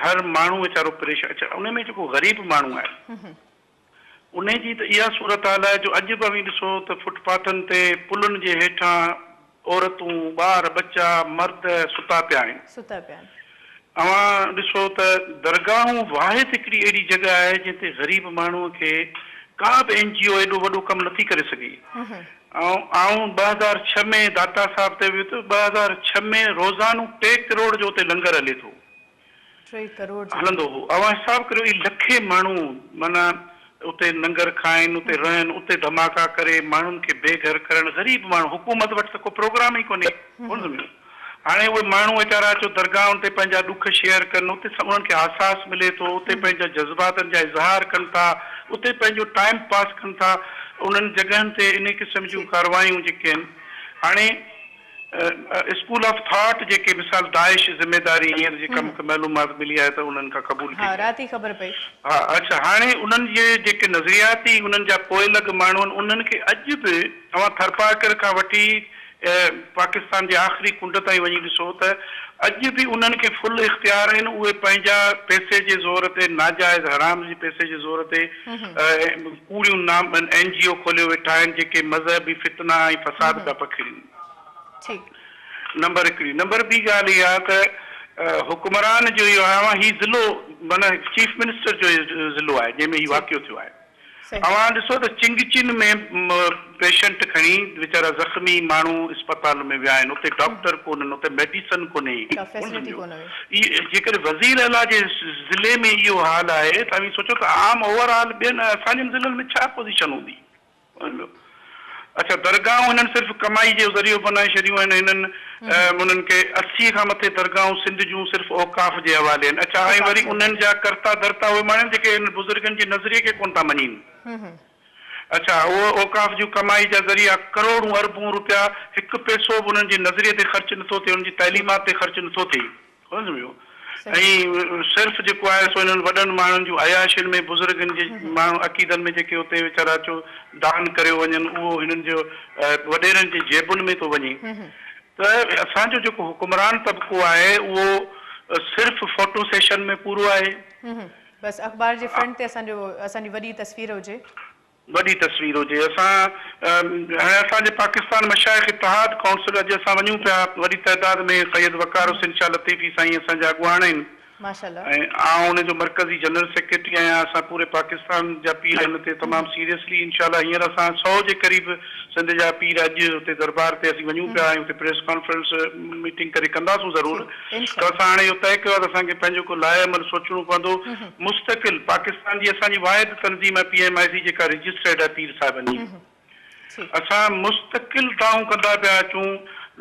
हर माण्हू वीचारो परेशान अच्छा उन में जेको ग़रीब माण्हू आहे उन जी त इहा सूरत हाल आहे जो अॼु बि ॾिसो त फुटपाथनि ते पुलनि जे हेठां औरतूं ॿार बच्चा मर्द सुता पिया आहिनि अवां ॾिसो त दरगाहूं वाहिद हिकिड़ी अहिड़ी जॻह आहे जिते ग़रीब माण्हूअ खे का बि NGO एॾो वॾो कमु नथी करे सघे ऐं 2006 में दाता साहिब ते वियो त 2006 में रोज़ानो 3 करोड़ जो उते लंगर हले थो हलंदो हो अवां हिसाब करियो ई लखे माण्हू माना उते लंगर खाइनि उते रहनि उते धमाका करे माण्हुनि खे बेघर करणु ग़रीब माण्हू हुकूमत वटि त को प्रोग्राम ई कोन्हे हाणे उहे माण्हू वीचारा अचो दरगाहुनि ते पंहिंजा ॾुख शेयर कनि उते उन्हनि खे अहसास मिले थो उते पंहिंजा जज़्बातनि जा इज़हार कनि था उते पंहिंजो टाइम पास कनि था उन्हनि जॻहियुनि ते इन क़िस्म जूं कारवायूं जेके आहिनि हाणे स्कूल ऑफ थॉट जेके मिसाल दाइश ज़िम्मेदारी हींअर जेका मूंखे मालूमात मिली आहे त उन्हनि खां क़बूल राति ख़बर पई हा अच्छा हाणे उन्हनि जे जेके नज़रियाती उन्हनि जा पोइलॻ माण्हू आहिनि उन्हनि खे अॼु बि अवां थरपाकर खां वठी पाकिस्तान जे आख़िरी कुंड ताईं वञी ॾिसो त अॼु बि उन्हनि खे फुल इख़्तियार आहिनि उहे पंहिंजा पैसे जे ज़ोर ते नाजाइज़ हराम जे पैसे जे ज़ोर ते कूड़ियूं नाम NGO खोलियो वेठा आहिनि जेके मज़हबी फितना ऐं फ़साद पिया पखिड़नि नंबर हिकिड़ी नंबर ॿी ॻाल्हि इहा त हुकुमरान जो इहो आहे हीउ ज़िलो माना चीफ मिनिस्टर जो ज़िलो आहे जंहिंमें हीउ वाक़ियो थियो आहे अवां ॾिसो त चिंगचिन में पेशेंट खणी वीचारा ज़ख़्मी माण्हू अस्पताल में विया आहिनि उते डॉक्टर कोन्हनि उते मेडिसन कोन्हे जेकर वज़ीर अला जे ज़िले में इहो हाल आहे त तव्हां सोचो त आम ओवरऑल ॿियनि असांजे ज़िलनि में छा पोज़ीशन हूंदी अच्छा दरगाहूं हिननि सिर्फ़ु कमाई जो ज़रियो बनाए छॾियूं आहिनि हिननि उन्हनि खे 80 खां मथे दरगाहूं सिंध जूं सिर्फ़ु औकाफ़ जे हवाले आहिनि अच्छा ऐं वरी उन्हनि जा कर्ता धर्ता उहे माण्हू जेके हिन बुज़ुर्गनि जे नज़रिए खे कोन था मञनि अच्छा उहो औकाफ़ जूं कमाई जा ज़रिया करोड़ूं अरबूं रुपया हिकु पैसो बि उन्हनि जे नज़रिए ते ख़र्च नथो थिए उन्हनि जी तइलीमात ते ख़र्च नथो थिए सम्झो ऐं सिर्फ़ु जेको आहे सो हिननि वॾनि माण्हुनि जूं अयाशियुनि में बुज़ुर्गनि जे माण्हू अक़ीदनि में जेके उते वीचारा अचो दान करे वञनि उहो हिननि जो वॾेरनि जे जेबुनि में थो वञे त असांजो जेको हुकुमरान तबिको आहे उहो सिर्फ़ु फोटो सेशन में पूरो आहे बस अखबार जे फ्रंट ते असांजी वॾी तस्वीर हुजे असां हाणे असांजे पाकिस्तान मशाइख़ इत्तेहाद काउंसिल अॼु असां वञूं पिया वॾी तइदाद में सैयद वकार हुसैन शाह लतीफ़ी साईं असांजा अॻुवान आहिनि माशाअल्लाह ऐं आउं हुनजो मरकज़ी जनरल सेक्रेटरी आहियां असां पूरे पाकिस्तान जा पीर हिन ते तमामु सीरियसली इंशाअल्लाह हींअर असां 100 जे क़रीब सिंध जा पीर अॼु हुते दरबार ते असीं वञूं पिया आहियूं हुते प्रेस कॉन्फ्रेंस मीटिंग करे कंदासूं ज़रूरु त असां हाणे इहो तय कयो आहे त असांखे पंहिंजो को लाइ अमल सोचणो पवंदो मुस्तक़िल पाकिस्तान जी असांजी वाहिद तंज़ीम आहे PMIC जेका रजिस्टर्ड आहे पीर साहिबनि जी असां मुस्तक़िल दाऊं कंदा पिया अचूं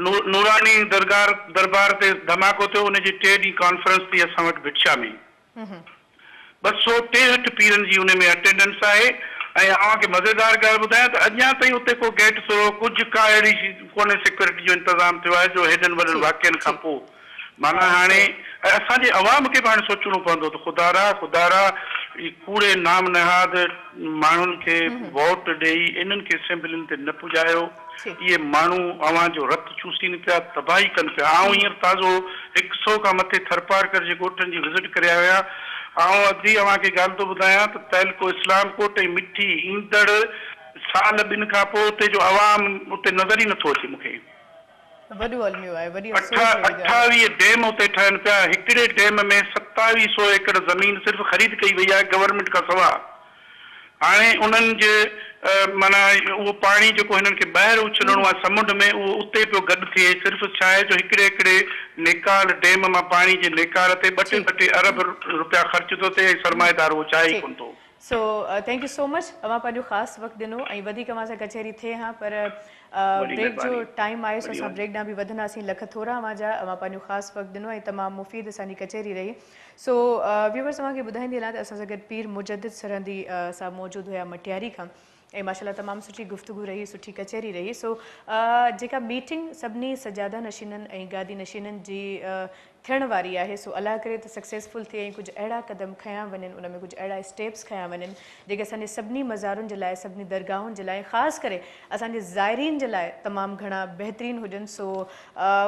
नूरानी दरबार ते धमाको थियो उनजी 3 ॾींहं कॉन्फ्रेंस थी असां वटि भिक्षा में 263 पीरनि जी उन में अटेंडेंस आहे ऐं अव्हांखे मज़ेदार ॻाल्हि ॿुधायां त अञा ताईं उते को गेट थोरो कुझु का अहिड़ी कोन्हे सिक्योरिटी जो इंतज़ाम थियो आहे जो हेॾनि वॾनि वाक़िअनि खां पोइ माना हाणे असांजे अवाम खे बि हाणे सोचणो पवंदो त ख़ुदारा कूड़े नाम नहाद माण्हुनि खे वोट ॾेई इन्हनि खे असेंबलियुनि ते न पुॼायो इहे माण्हू अवां जो रत चूसीनि पिया तबाही कनि पिया ऐं हींअर ताज़ो 100 खां मथे थरपारकर जे ॻोठनि जी विज़िट करे आया ऐं अधी अव्हां खे ॻाल्हि थो ॿुधायां त तहलको इस्लाम कोट ऐं मिठी ईंदड़ साल 2 खां पोइ उते जो अवाम उते नज़र ई नथो अचे मूंखे 28 डैम उते ठहनि पिया हिकिड़े डैम में 2700 एकड़ ज़मीन सिर्फ़ु ख़रीद कई वई आहे गवर्नमेंट खां सवाइ हाणे उन्हनि जे माना उहो पाणी जेको हिननि खे ॿाहिरि उछलणो आहे समुंड में उहो उते पियो गॾु थिए सिर्फ़ु छा आहे जो हिकिड़े नेकाल डैम मां पाणी जे नेकाल ते ॿ टे अरब रुपया ख़र्च थो थिए सरमाएदार उहो चाहे ई कोन थो सो थैंक यू सो मच अवां पंहिंजो ख़ासि वक़्तु ॾिनो ऐं वधीक अवां सां कचहरी थिए हा पर ब्रेक जो टाइम आहे सो असां ब्रेक ॾांहुं बि वधंदासीं लख थोरा अवां जा अवां पंहिंजो ख़ासि वक़्तु ॾिनो ऐं तमामु मुफ़ीद असांजी कचहरी रही सो व्यूवर्स अवांखे ॿुधाईंदी हलां त असां सां गॾु पीर मुजद्दिद सरहंदी साहब मौजूदु हुया मटियारी खां ऐं माशाल्लाह तमामु सुठी गुफ़्तगू रही सुठी कचहरी रही सो जेका मीटिंग सभिनी सजादा नशीननि ऐं गादी नशीननि जी थियण वारी आहे सो अलाह करे त सक्सेसफुल थिए ऐं कुझु अहिड़ा क़दम खयां वञनि उन में कुझु अहिड़ा स्टेप्स खयां वञनि जेके असांजे सभिनी मज़ारुनि जे लाइ सभिनी दरगाहुनि जे लाइ ख़ासि करे असांजे ज़ाइरीन जे लाइ तमामु घणा बहितरीनु हुजनि सो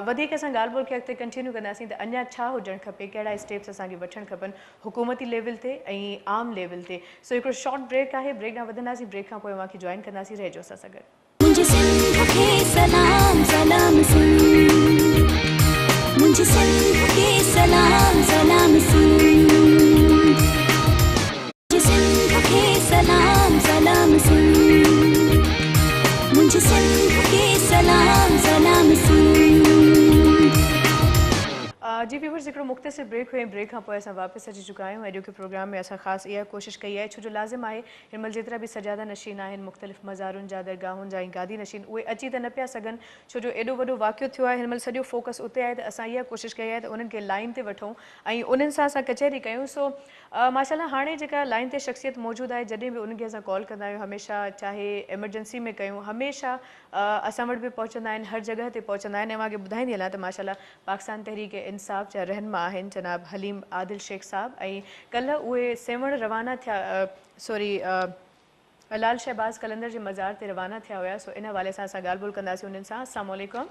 वधीक असां ॻाल्हि ॿोल खे अॻिते कंटिन्यू कंदासीं त अञा छा हुजणु खपे कहिड़ा स्टेप्स असांखे वठणु खपनि हुकूमती लेवल ते ऐं आम लेवल ते सो हिकिड़ो शॉर्ट ब्रेक आहे ब्रेक ॾांहुं वधंदासीं ब्रेक खां पोइ अव्हांखे जॉइन कंदासीं रहिजो असां सां गॾु मुझे सिंध के सलाम सलाम सिंध मुझे सिंध के सलाम सलाम सिंध मुझे सिंध के सलाम सलाम सिंध मुझे सिंध के सलाम सलाम सिंध जी व्यूवर्स हिकिड़ो मुख़्तसिर ब्रेक हुई ब्रेक खां पोइ असां वापसि अची चुका आहियूं अॼु के प्रोग्राम में असां ख़ासि इहा कोशिशि कई आहे छो जो लाज़िम आहे हिन महिल जेतिरा बि सजादा नशीन आहिनि मुख़्तलिफ़ मज़ारुनि जा दरगाहुनि जा ऐं गादी नशीन उहे अची त न पिया सघनि छो जो एॾो वॾो वाक़ियो थियो आहे हिन महिल सॼो फोकस उते आहे त असां इहा कोशिशि कई आहे त उन्हनि खे लाइन ते वठूं ऐं उन्हनि सां असां कचहरी कयूं सो माशाल्लाह हाणे जेका लाइन ते शख़्सियत मौजूदु आहे जॾहिं बि उन्हनि खे असां कॉल कंदा आहियूं हमेशह चाहे एमरजेंसी में कयूं हमेशह असां वटि बि पहुचंदा आहिनि हर जॻह ते पहुचंदा आहिनि ऐं मांखे ॿुधाईंदी हलां त माशाल्लाह पाकिस्तान तहरीक इंसाफ़ जा रहनुमा आहिनि जनाब हलीम आदिल शेख साहब ऐं कल्ह उहे सेवण रवाना थिया सॉरी लाल शहबाज़ कलंदर जे मज़ार ते रवाना थिया हुया सो इन हवाले सां असां ॻाल्हि ॿोल कंदासीं उन्हनि सां अस्सलामु अलैकुम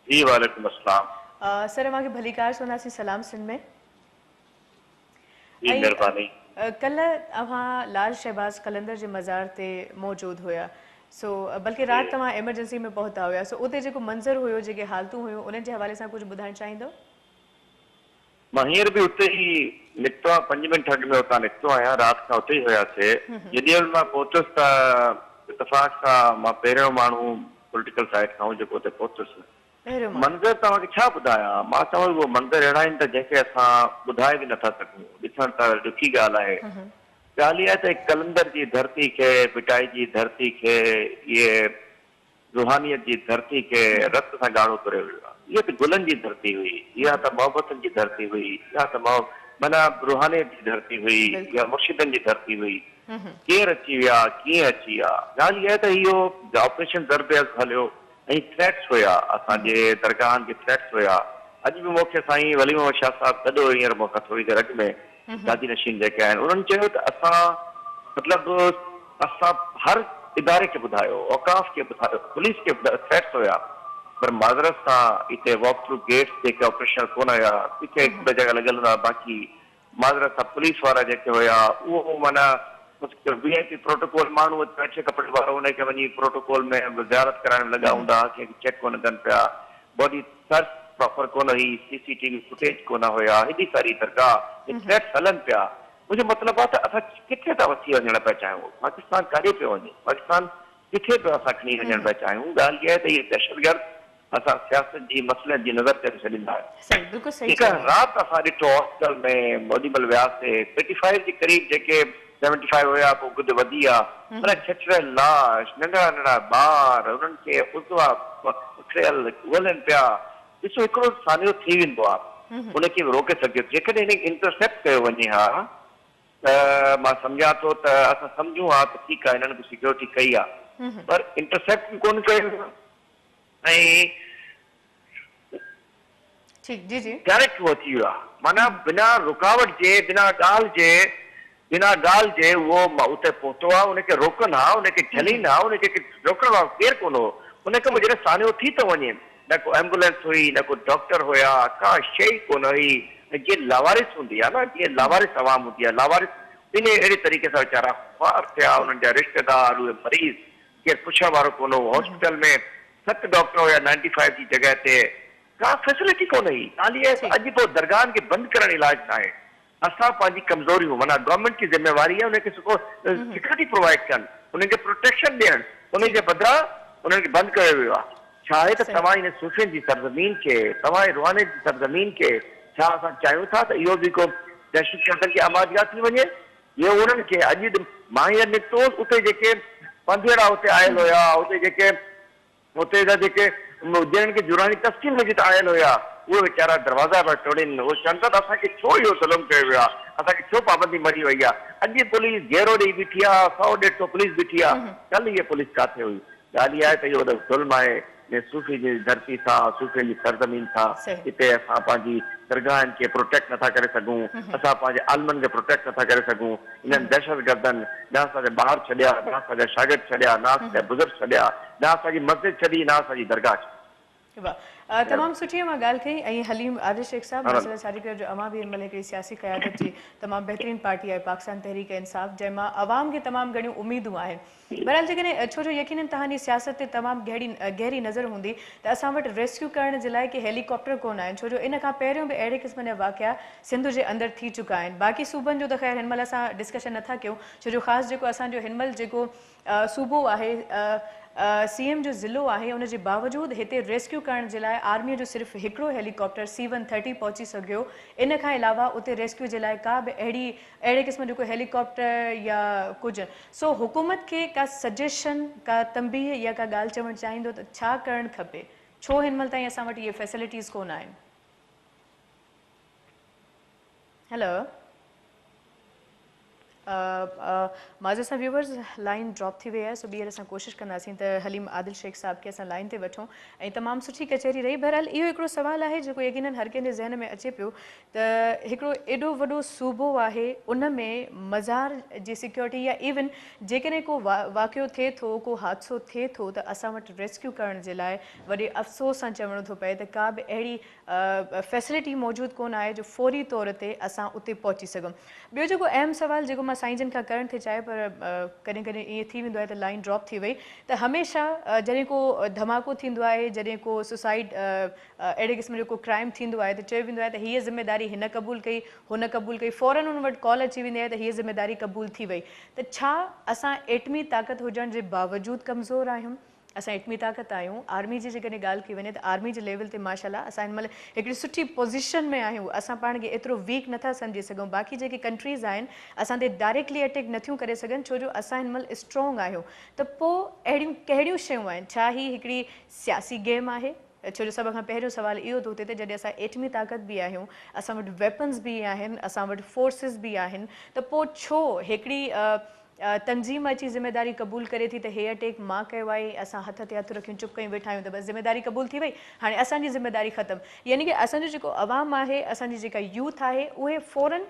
जी वालेकुम अस्सलाम सर अव्हांखे भली कार चवंदासीं सलाम सिंध में जी महिरबानी कल्ह अव्हां लाल शहबाज़ कलंदर जे मज़ार ते मौजूदु हुया सो बल्कि राति तव्हां एमरजेंसी में पहुता हुया सो उते जेको मंज़र हुयो जेके हालतूं हुयूं उन्हनि जे हवाले सां कुझु ॿुधाइणु चाहींदो मां हींअर बि उते ई निकितो आहियां 5 मिंट अॻु में उतां निकितो आहियां राति खां उते ई हुयासीं जेॾीमहिल मां पहुतुसि त इतफ़ाक़ सां मां पहिरियों माण्हू पॉलिटिकल साइड खां जेको उते पहुतुसि मंज़र तव्हांखे छा ॿुधायां मां चवां उहो मंज़र अहिड़ा आहिनि त जंहिंखे असां ॿुधाए बि नथा सघूं ॾिसण त ॾुखी ॻाल्हि आहे ॻाल्हि इहा आहे त कलंदर जी धरती खे पिटाई जी धरती खे इहे रूहानियत जी धरती खे रत सां ॻाढ़ो करे वियो आहे इहा त गुलनि जी धरती हुई इहा त मोहबतनि जी धरती हुई इहा त माना रूहानियत जी धरती हुई इहा मुर्शिदनि जी धरती हुई केरु अची विया कीअं अची विया ॻाल्हि इहा त इहो ऑपरेशन ज़रबेज़ हलियो ऐं थ्रेट्स हुया असांजे दरगाहनि खे थ्रेट्स हुया अॼु बि मूंखे साईं वली मोहम्मद शाह साहिबु गॾु हींअर मूंखां थोरी देरि अॻु में गादी नशीन जेके आहिनि उन्हनि चयो त असां मतिलबु असां हर इदारे खे ॿुधायो औकाफ़ खे ॿुधायो पुलिस खे थ्रेट्स हुया पर माज़रत सां हिते वॉक थ्रू गेट्स जेके ऑपरेशन कोन हुया किथे हिकु ॿ जॻह लॻल हुआ बाक़ी माज़रत सां पुलिस वारा जेके हुया उहो माना VIP प्रोटोकॉल माण्हू अछे कपिड़े वारो हुनखे वञी प्रोटोकॉल में ज़ियारत कराइण में लॻा हूंदा कंहिंखे चेक कोन कनि पिया बॉडी सर्च प्रॉपर कोन हुई CCTV फुटेज कोन हुया हेॾी सारी दरगाह थ्रेट्स हलनि पिया मुंहिंजो मतिलबु आहे त असां किथे था वठी वञणु पिया चाहियूं पाकिस्तान काॾे पियो वञे पाकिस्तान किथे पियो असां खणी वञणु पिया चाहियूं ॻाल्हि इहा आहे त इहे दहशतगर्द असां सियासत जी मसइलनि जी नज़र ते छॾींदा आहियूं हिकु राति असां ॾिठो हॉस्पिटल में ओॾीमहिल वियासीं 35 जे क़रीब जेके 75 हुया पोइ कुझु वधी आहे पर छछड़ियल लाश नंढड़ा नंढड़ा ॿार उन्हनि खे उज़वा उखड़ियल ॻोल्हनि पिया ॾिसो हिकिड़ो सानियो थी वेंदो आहे उनखे बि रोके सघियो जेकॾहिं हिन इंटरसेप्ट कयो वञे हा त मां सम्झां थो त असां सम्झूं हा त ठीकु आहे हिननि सिक्योरिटी कई आहे पर इंटरसेप्ट कोन कयो ऐं डायरेक्ट उहो थी वियो आहे माना बिना रुकावट जे बिना ॻाल्हि जे बिना ॻाल्हि जे उहो उते पहुतो आहे, उनखे रोकनि हा, उनखे झलीनि हा, उनखे रोकण वारो केरु कोन हो। उनखे पोइ जॾहिं सानियो थी थो वञे, न को एम्बुलेंस हुई, न को डॉक्टर हुया, का शइ कोन हुई। जीअं लावारिस हूंदी आहे न, जीअं लावारिस आवाम हूंदी आहे, लावारिस इन अहिड़े तरीक़े सां वीचारा ख़्वार थिया, उन्हनि जा रिश्तेदार, उहे मरीज़, केरु पुछण वारो कोन हो। हॉस्पिटल में 7 डॉक्टर हुया 95 जी जॻह ते, का फैसिलिटी कोन हुई। ॻाल्हि अॼु पोइ दरगाहनि खे बंदि करण इलाज न आहे। असां पंहिंजी कमज़ोरियूं, माना गवर्नमेंट जी ज़िम्मेवारी आहे उनखे सुठो सिक्योरिटी प्रोवाइड कनि, उनखे प्रोटेक्शन ॾियनि, उनजे बदिरां उन्हनि खे बंदि कयो वियो आहे। छा आहे त तव्हां इन सूफ़ियुनि जी सरज़मीन खे, तव्हां रुहानी जी सरज़मीन खे, छा असां चाहियूं था त इहो बि को दहशतगर्दनि खे आबादगाह थी वञे? इहो उन्हनि खे अॼु मां हींअर निकितो, उते जेके पंधेड़ा उते आयल हुया, उते जेके उते जा जेके जिन्हनि खे जुरानी तस्कीन मस्जिद आयल हुया, उहे वीचारा दरवाज़ा पिया टोड़ीनि। उहे चवनि था त असांखे छो इहो ज़ुल्म कयो वियो आहे, असांखे छो पाबंदी मरी वई आहे। अॼु पुलिस घेरो ॾेई बीठी आहे, 100-150 पुलिस बीठी आहे। कल इहा पुलिस किथे हुई? ॻाल्हि इहा आहे त इहो ज़ुल्म आहे। सूफ़ी जी धरती था, सूफ़ी जी सरज़मीन था, हिते असां पंहिंजी दरगाहनि खे प्रोटेक्ट नथा करे सघूं, असां पंहिंजे आलमनि खे प्रोटेक्ट नथा करे सघूं। इन्हनि दहशतगर्दनि न असांजा ॿार छॾिया, न असांजा शागिर्द छॾिया, न असांजा बुज़ुर्ग छॾिया, न असांजी मस्जिद छॾी, न असांजी दरगाह छॾी। तमामु सुठी मां ॻाल्हि कई। ऐं हलीम आदिल शेख साहब, मसइला छाड़ी जो अवां बि हिन महिल हिकिड़ी सियासी क़यादत जी तमामु बहितरीनु पार्टी आहे पाकिस्तान तहरीक इंसाफ़, जंहिंमां अवाम खे तमामु घणियूं उमेदूं आहिनि। बहरहाल जेकॾहिं छो जो यकीनन तव्हांजी सियासत ते तमामु गहरी नज़र हूंदी त असां वटि रेस्क्यू करण जे लाइ के हेलीकॉप्टर कोन आहिनि, छो जो इन खां पहिरियों बि अहिड़े क़िस्म जा वाक़िया सिंध जे अंदरि थी चुका आहिनि। बाक़ी सूबनि जो त ख़ैर हिन महिल असां डिस्कशन नथा कयूं, छो जो ख़ासि जेको असांजो हिन महिल जेको सूबो आहे, CM जो ज़िलो आहे, उनजे बावजूदि हिते रेस्क्यू करण जे लाइ आर्मीअ जो सिर्फ़ु हिकिड़ो हेलीकॉप्टर C-130 पहुची सघियो। इन खां अलावा उते रेस्क्यू जे लाइ का बि अहिड़े क़िस्म जो कोई हेलीकॉप्टर या कुझु। सो हुकूमत खे का सजेशन, का तंबीह या का ॻाल्हि चवणु चाहींदो त छा करणु खपे? छो हिन महिल ताईं असां वटि इहे फैसिलिटीज़ कोन आहिनि? हेलो माज़र सां व्यूवर्स, लाइन ड्रॉप थी वई आहे, सो ॿीहर असां कोशिशि कंदासीं त हलीम आदिल शेख साहब खे असां लाइन ते वठूं। ऐं तमामु सुठी कचहरी रही। बहरहाल इहो हिकिड़ो सुवालु आहे जेको यकीनन हर कंहिंजे ज़हन में अचे पियो त हिकिड़ो एॾो वॾो सूबो आहे, उन में मज़ार जी सिक्योरिटी या इवन जेकॾहिं को वाक़ियो थिए थो, को हादसो थिए थो, त असां वटि रेस्क्यू करण जे लाइ वॾे अफ़सोस सां चवणो थो पए त का बि अहिड़ी फैसिलिटी मौजूदु कोन आहे जो फौरी तौर ते असां उते पहुची सघूं। ॿियो जेको अहम सुवालु जेको मां साईं जन खां करणु थी चाहे, पर कॾहिं कॾहिं ईअं थी वेंदो आहे त लाइन ड्रॉप थी वई, त हमेशह जॾहिं को धमाको थींदो आहे, जॾहिं को सुसाइड अहिड़े क़िस्म जो को क्राइम थींदो आहे, त चयो वेंदो आहे त हीअ ज़िम्मेदारी हिन क़बूल कई, हुन क़बूल कई, फ़ौरन हुन वटि कॉल अची वेंदी आहे त हीअ ज़िम्मेदारी क़बूल थी वई। त छा असां एटमी ताक़त हुजण जे बावजूदि कमज़ोर आहियूं? असां एटमी ताक़त आहियूं। आर्मी जी जेकॾहिं ॻाल्हि कई वञे त आर्मी जे लेवल ते माशाल्लाह असां हिन महिल हिकिड़ी सुठी पोज़ीशन में आहियूं। असां पाण खे एतिरो वीक नथा सम्झी सघूं। बाक़ी जेके कंट्रीज़ आहिनि असां ते डायरेक्टली अटैक नथियूं करे सघनि, छो जो असां हिन महिल स्ट्रॉन्ग आहियूं। त पोइ अहिड़ियूं कहिड़ियूं शयूं आहिनि? छा ही हिकिड़ी सियासी गेम आहे? छो जो सभ खां पहिरियों सुवालु इहो थो थिए त जॾहिं असां एटमी ताक़त बि आहियूं, असां वटि वेपन्स बि आहिनि, असां वटि फोर्सिस बि आहिनि, त पोइ छो हिकिड़ी तंज़ीम अची ज़िम्मेदारी क़बूल करे थी त हे अटैक मां कयो आहे, असां हथ ते हथ रखियूं चुप कयूं वेठा आहियूं त बसि ज़िम्मेदारी क़बूल थी वई, हाणे असांजी ज़िम्मेदारी ख़तमु। यानी कि असांजो जेको अवाम आहे, असांजी जेका यूथ आहे, उहे फ़ौरन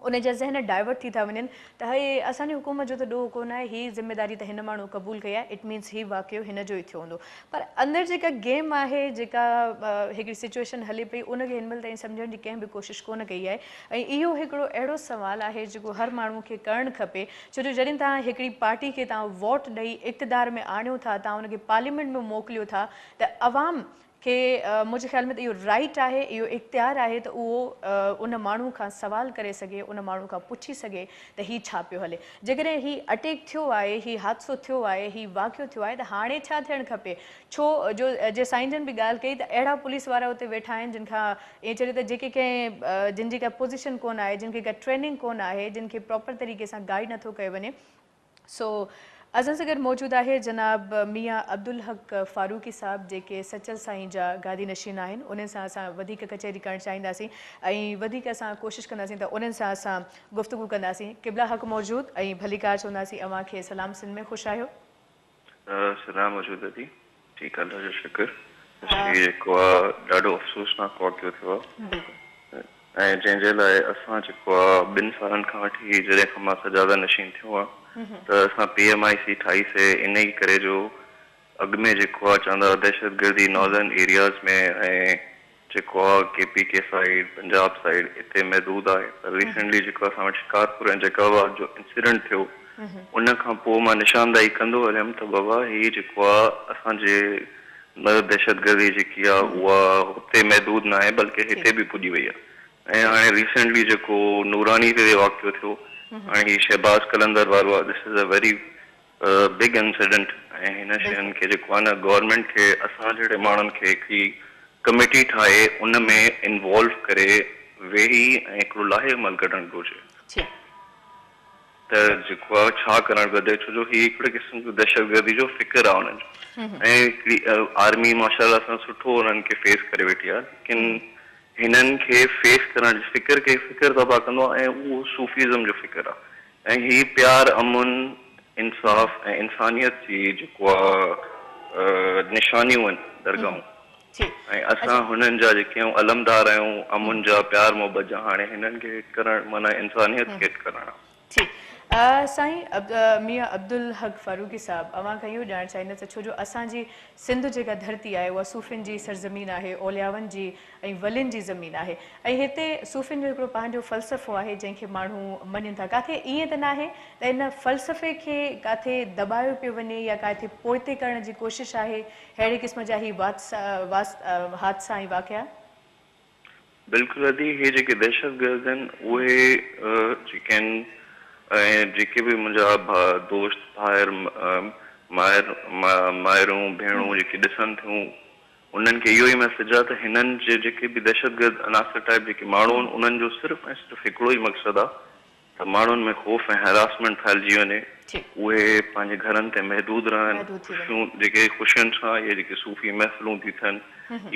उन जा ज़हन डाइवर्ट थी था वञनि त हे असांजी हुकूमत जो त ॾोह कोन आहे, हीअ ज़िम्मेदारी त हिन माण्हू क़बूल कई आहे, इट मीन्स हीअ वाक़ियो हिन जो ई थियो हूंदो। पर अंदरि जेका गेम आहे, जेका हिकिड़ी सिचुएशन हले पई, उनखे हिन महिल ताईं सम्झण जी कंहिं बि कोशिशि कोन कई आहे। ऐं इहो हिकिड़ो अहिड़ो सुवालु आहे जेको हर माण्हू खे करणु खपे, छो जो जॾहिं तव्हां हिकिड़ी पार्टी खे तव्हां वोट ॾेई इक़्तिदार में आणियो था, तव्हां उनखे पार्लियामेंट में मोकिलियो था, त अवाम खे मुंहिंजे ख़्याल में त इहो राइट आहे, इहो इख़्तियार आहे त उहो उन माण्हू खां सवाल करे सघे, उन माण्हू खां पुछी सघे त हीअ छा पियो हले। जेकॾहिं हीअ अटैक थियो आहे, हीअ हादसो थियो आहे, हीअ वाक़ियो थियो आहे, त हाणे छा थियणु खपे? छो जो जे साईं जन बि ॻाल्हि कई त अहिड़ा पुलिस वारा उते वेठा आहिनि जिन खां ईअं चए त जेके कंहिं जिन जी का पोज़ीशन कोन आहे, जिन खे का ट्रेनिंग कोन आहे, जिन खे प्रॉपर तरीक़े सां गाइड नथो कयो वञे। सो असां सां गॾु मौजूदु आहे जनाब मियां अब्दुल हक फारूकी साहब, जेके सचल साईं जा गादी नशीन आहिनि। उन्हनि सां असां वधीक कचहरी करणु चाहींदासीं ऐं वधीक असां कोशिशि कंदासीं त उन्हनि सां असां गुफ़्तगू कंदासीं। क़िबला हक़ मौजूदु ऐं भलीकार चवंदासीं। अव्हां खे सलाम सिंध में ख़ुशि आहियो? सलाम मौजूदु दादी, ठीकु आहे, अल्लाह जो शुक्र। जेको आहे ॾाढो अफ़सोसनाक वाक़ियो थियो आहे। ऐं जंहिंजे लाइ असां जेको आहे 2 सालनि खां वठी जॾहिं खां मां सजादा नशीन थियो आहे त असां PMIC ठाहीसीं इन ई करे जो अॻु में जेको आहे चवंदा दहशतगर्दी नॉर्दर्न एरियाज़ में ऐं जेको आहे KPK साइड पंजाब साइड हिते महदूद आहे त रिसेंटली जेको असां वटि शिकारपुर ऐं जैकाबाद जो इंसिडेंट थियो उन खां पोइ मां निशानदाही कंदो हलियमि त बाबा हीअ जेको आहे असांजे दहशतगर्दी जेकी आहे उहा हुते महदूद न आहे बल्कि हिते बि पुॼी वई आहे ऐं हाणे रिसेंटली जेको नूरानी ते वाक़ियो थियो हाणे हीअ शहबाज़ कलंदर वारो आहे this is a very big incident ऐं हिन शयुनि खे जेको आहे न गवर्नमेंट खे असां जहिड़े माण्हुनि खे हिकिड़ी कमेटी ठाहे उन में इन्वॉल्व करे वेही ऐं हिकिड़ो लाहे अमल कढणु घुरिजे त जेको आहे छा करणु घुरिजे छो जो हीअ हिकिड़े क़िस्म जो दहशतगर्दी जो फ़िक्र आहे हुननि जो ऐं हिकिड़ी आर्मी माशाअल्लाह सां सुठो हुननि खे फेस करे वेठी आहे लेकिन हिननि खे फेस करण जी फ़िक्र खे फ़िक्र तबाह कंदो आहे ऐं उहो सूफ़ीज़म जो फ़िक्र आहे ऐं हीअ प्यार अमुन इंसाफ़ ऐं इंसानियत जी जेको आहे निशानियूं आहिनि दरगाहूं ऐं असां हुननि जा जेके आहियूं अलमदार आहियूं अमुन जा प्यार मोहबत जा हाणे हिननि खे हिट करणु माना इंसानियत खे हिट करणु आहे साईं मियां अब्दुल हक फारूकी साहब अवां खां इहो ॼाणणु चाहींदसि छो जो असांजी सिंध जेका धरती आहे उहा सूफ़िन जी सरज़मीन आहे औलियावन जी ऐं वलियुनि जी ज़मीन आहे ऐं हिते सूफ़िन जो हिकिड़ो पंहिंजो फ़लसफ़ो आहे जंहिंखे माण्हू मञनि था काथे ईअं त न आहे त इन फ़लसफ़े खे काथे दॿायो पियो वञे या काथे पोइते करण जी कोशिशि आहे अहिड़े क़िस्म जा ही हादसा ऐं वाक़िया बिल्कुलु अदी हे जेके दहशतगर्द आहिनि उहे जेके आहिनि ऐं जेके बि मुंहिंजा दोस्त मायरूं भेणूं जेके ॾिसनि थियूं उन्हनि खे इहो ई मैसेज आहे त हिननि जे जेके बि दहशतगर्द अनासर टाइप जेके माण्हू आहिनि उन्हनि जो सिर्फ़ु ऐं सिर्फ़ु हिकिड़ो ई मक़सदु आहे त माण्हुनि में ख़ौफ़ ऐं हैरासमेंट फैलिजी वञे उहे पंहिंजे घरनि ते महदूद रहनि ख़ुशियूं जेके ख़ुशियुनि सां इहे जेके सूफ़ी महफ़िलूं थी थियनि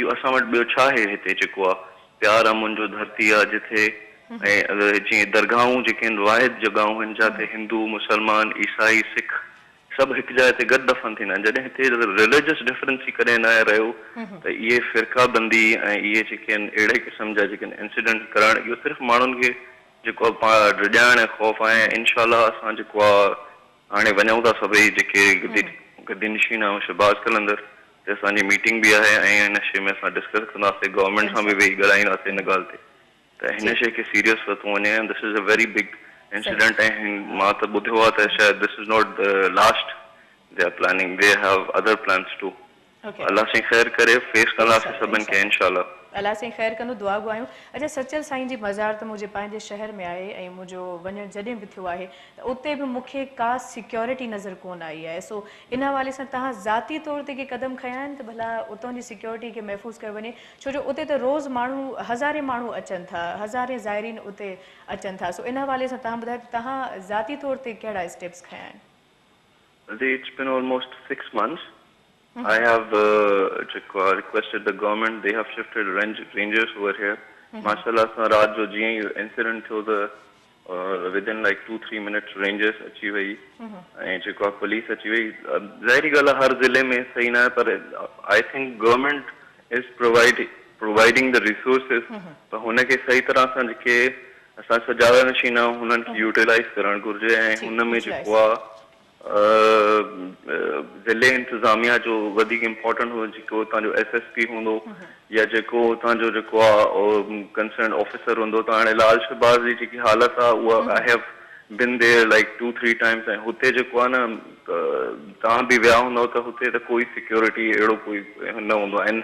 इहो असां वटि ॿियो छा आहे हिते जेको आहे प्यार अमुन जो धरती आहे जिथे ऐं जीअं दरगाहूं जेके आहिनि वाहिद जॻहियूं आहिनि जिते हिंदू मुसलमान ईसाई सिख सभु हिकु जाइ ते गॾु दफ़न थींदा आहिनि जॾहिं हिते रिलीजियस डिफरेंस ई कॾहिं न रहियो त इहे फ़िरक़ाबंदी ऐं इहे जेके आहिनि अहिड़े क़िस्म जा जेके आहिनि इंसिडेंट करणु इहो सिर्फ़ु माण्हुनि खे जेको आहे रिॼाइण ऐं ख़ौफ़ आहे इनशाअल्लाह असां जेको आहे हाणे वञूं था सभई जेके गद्दी नशीन ऐं शहबाज़ कलंदर ते असांजी मीटिंग बि आहे ऐं हिन शइ में असां डिस्कस कंदासीं गवर्नमेंट सां बि वेही ॻाल्हाईंदासीं हिन ॻाल्हि ते त हिन शइ खे सीरियस वरितो वञे this is a very big incident ऐं मां त ॿुधियो आहे त शायदि this is not the last they are planning they have other plans to Allah Sain ख़ैर करे फेस कंदासीं सभिनि खे इनशाअल्लाह अल्लाह साईं ख़ैर कंदो दुआ घुरायूं अच्छा सचल साईं जी मज़ार त मुंहिंजे पंहिंजे शहर में आहे ऐं मुंहिंजो वञणु जॾहिं बि थियो आहे त उते बि मूंखे का सिक्योरिटी नज़र कोन आई आहे सो इन हवाले सां तव्हां ज़ाती तौर ते के क़दम खयां आहिनि त भला उतां जी सिक्योरिटी खे महफ़ूज़ कयो वञे छो जो उते त रोज़ माण्हू हज़ारे माण्हू अचनि था हज़ारे ज़ाइरीन उते अचनि था सो इन हवाले सां तव्हां ॿुधायो तव्हां ज़ाती तौर ते कहिड़ा स्टेप्स खयां आहिनि It's been almost 6 months. I have requested the government. They have shifted rangers over here. Mashallah, raat jo jiyan incident tho the within like 2-3 minutes rangers achi hui and jeko police achi hui. Zahiri gal har zile mein sahi na hai par I think government is providing the resources. Par hone ke sahi tarah se jeke asa sajada nashina hunan ki utilize karan gurje hai hun mein jeko ज़िले इंतज़ामिया जो वधीक important हो जेको उतां जो SSP हूंदो या जेको उतां जो जेको आहे कंसर्न ऑफिसर हूंदो त हाणे लाल शहबाज़ जी जेकी हालत आहे उहा I have been there like 2-3 times ऐं हुते जेको आहे न तव्हां बि विया हूंदव त हुते त कोई सिक्योरिटी अहिड़ो कोई न हूंदो ऐं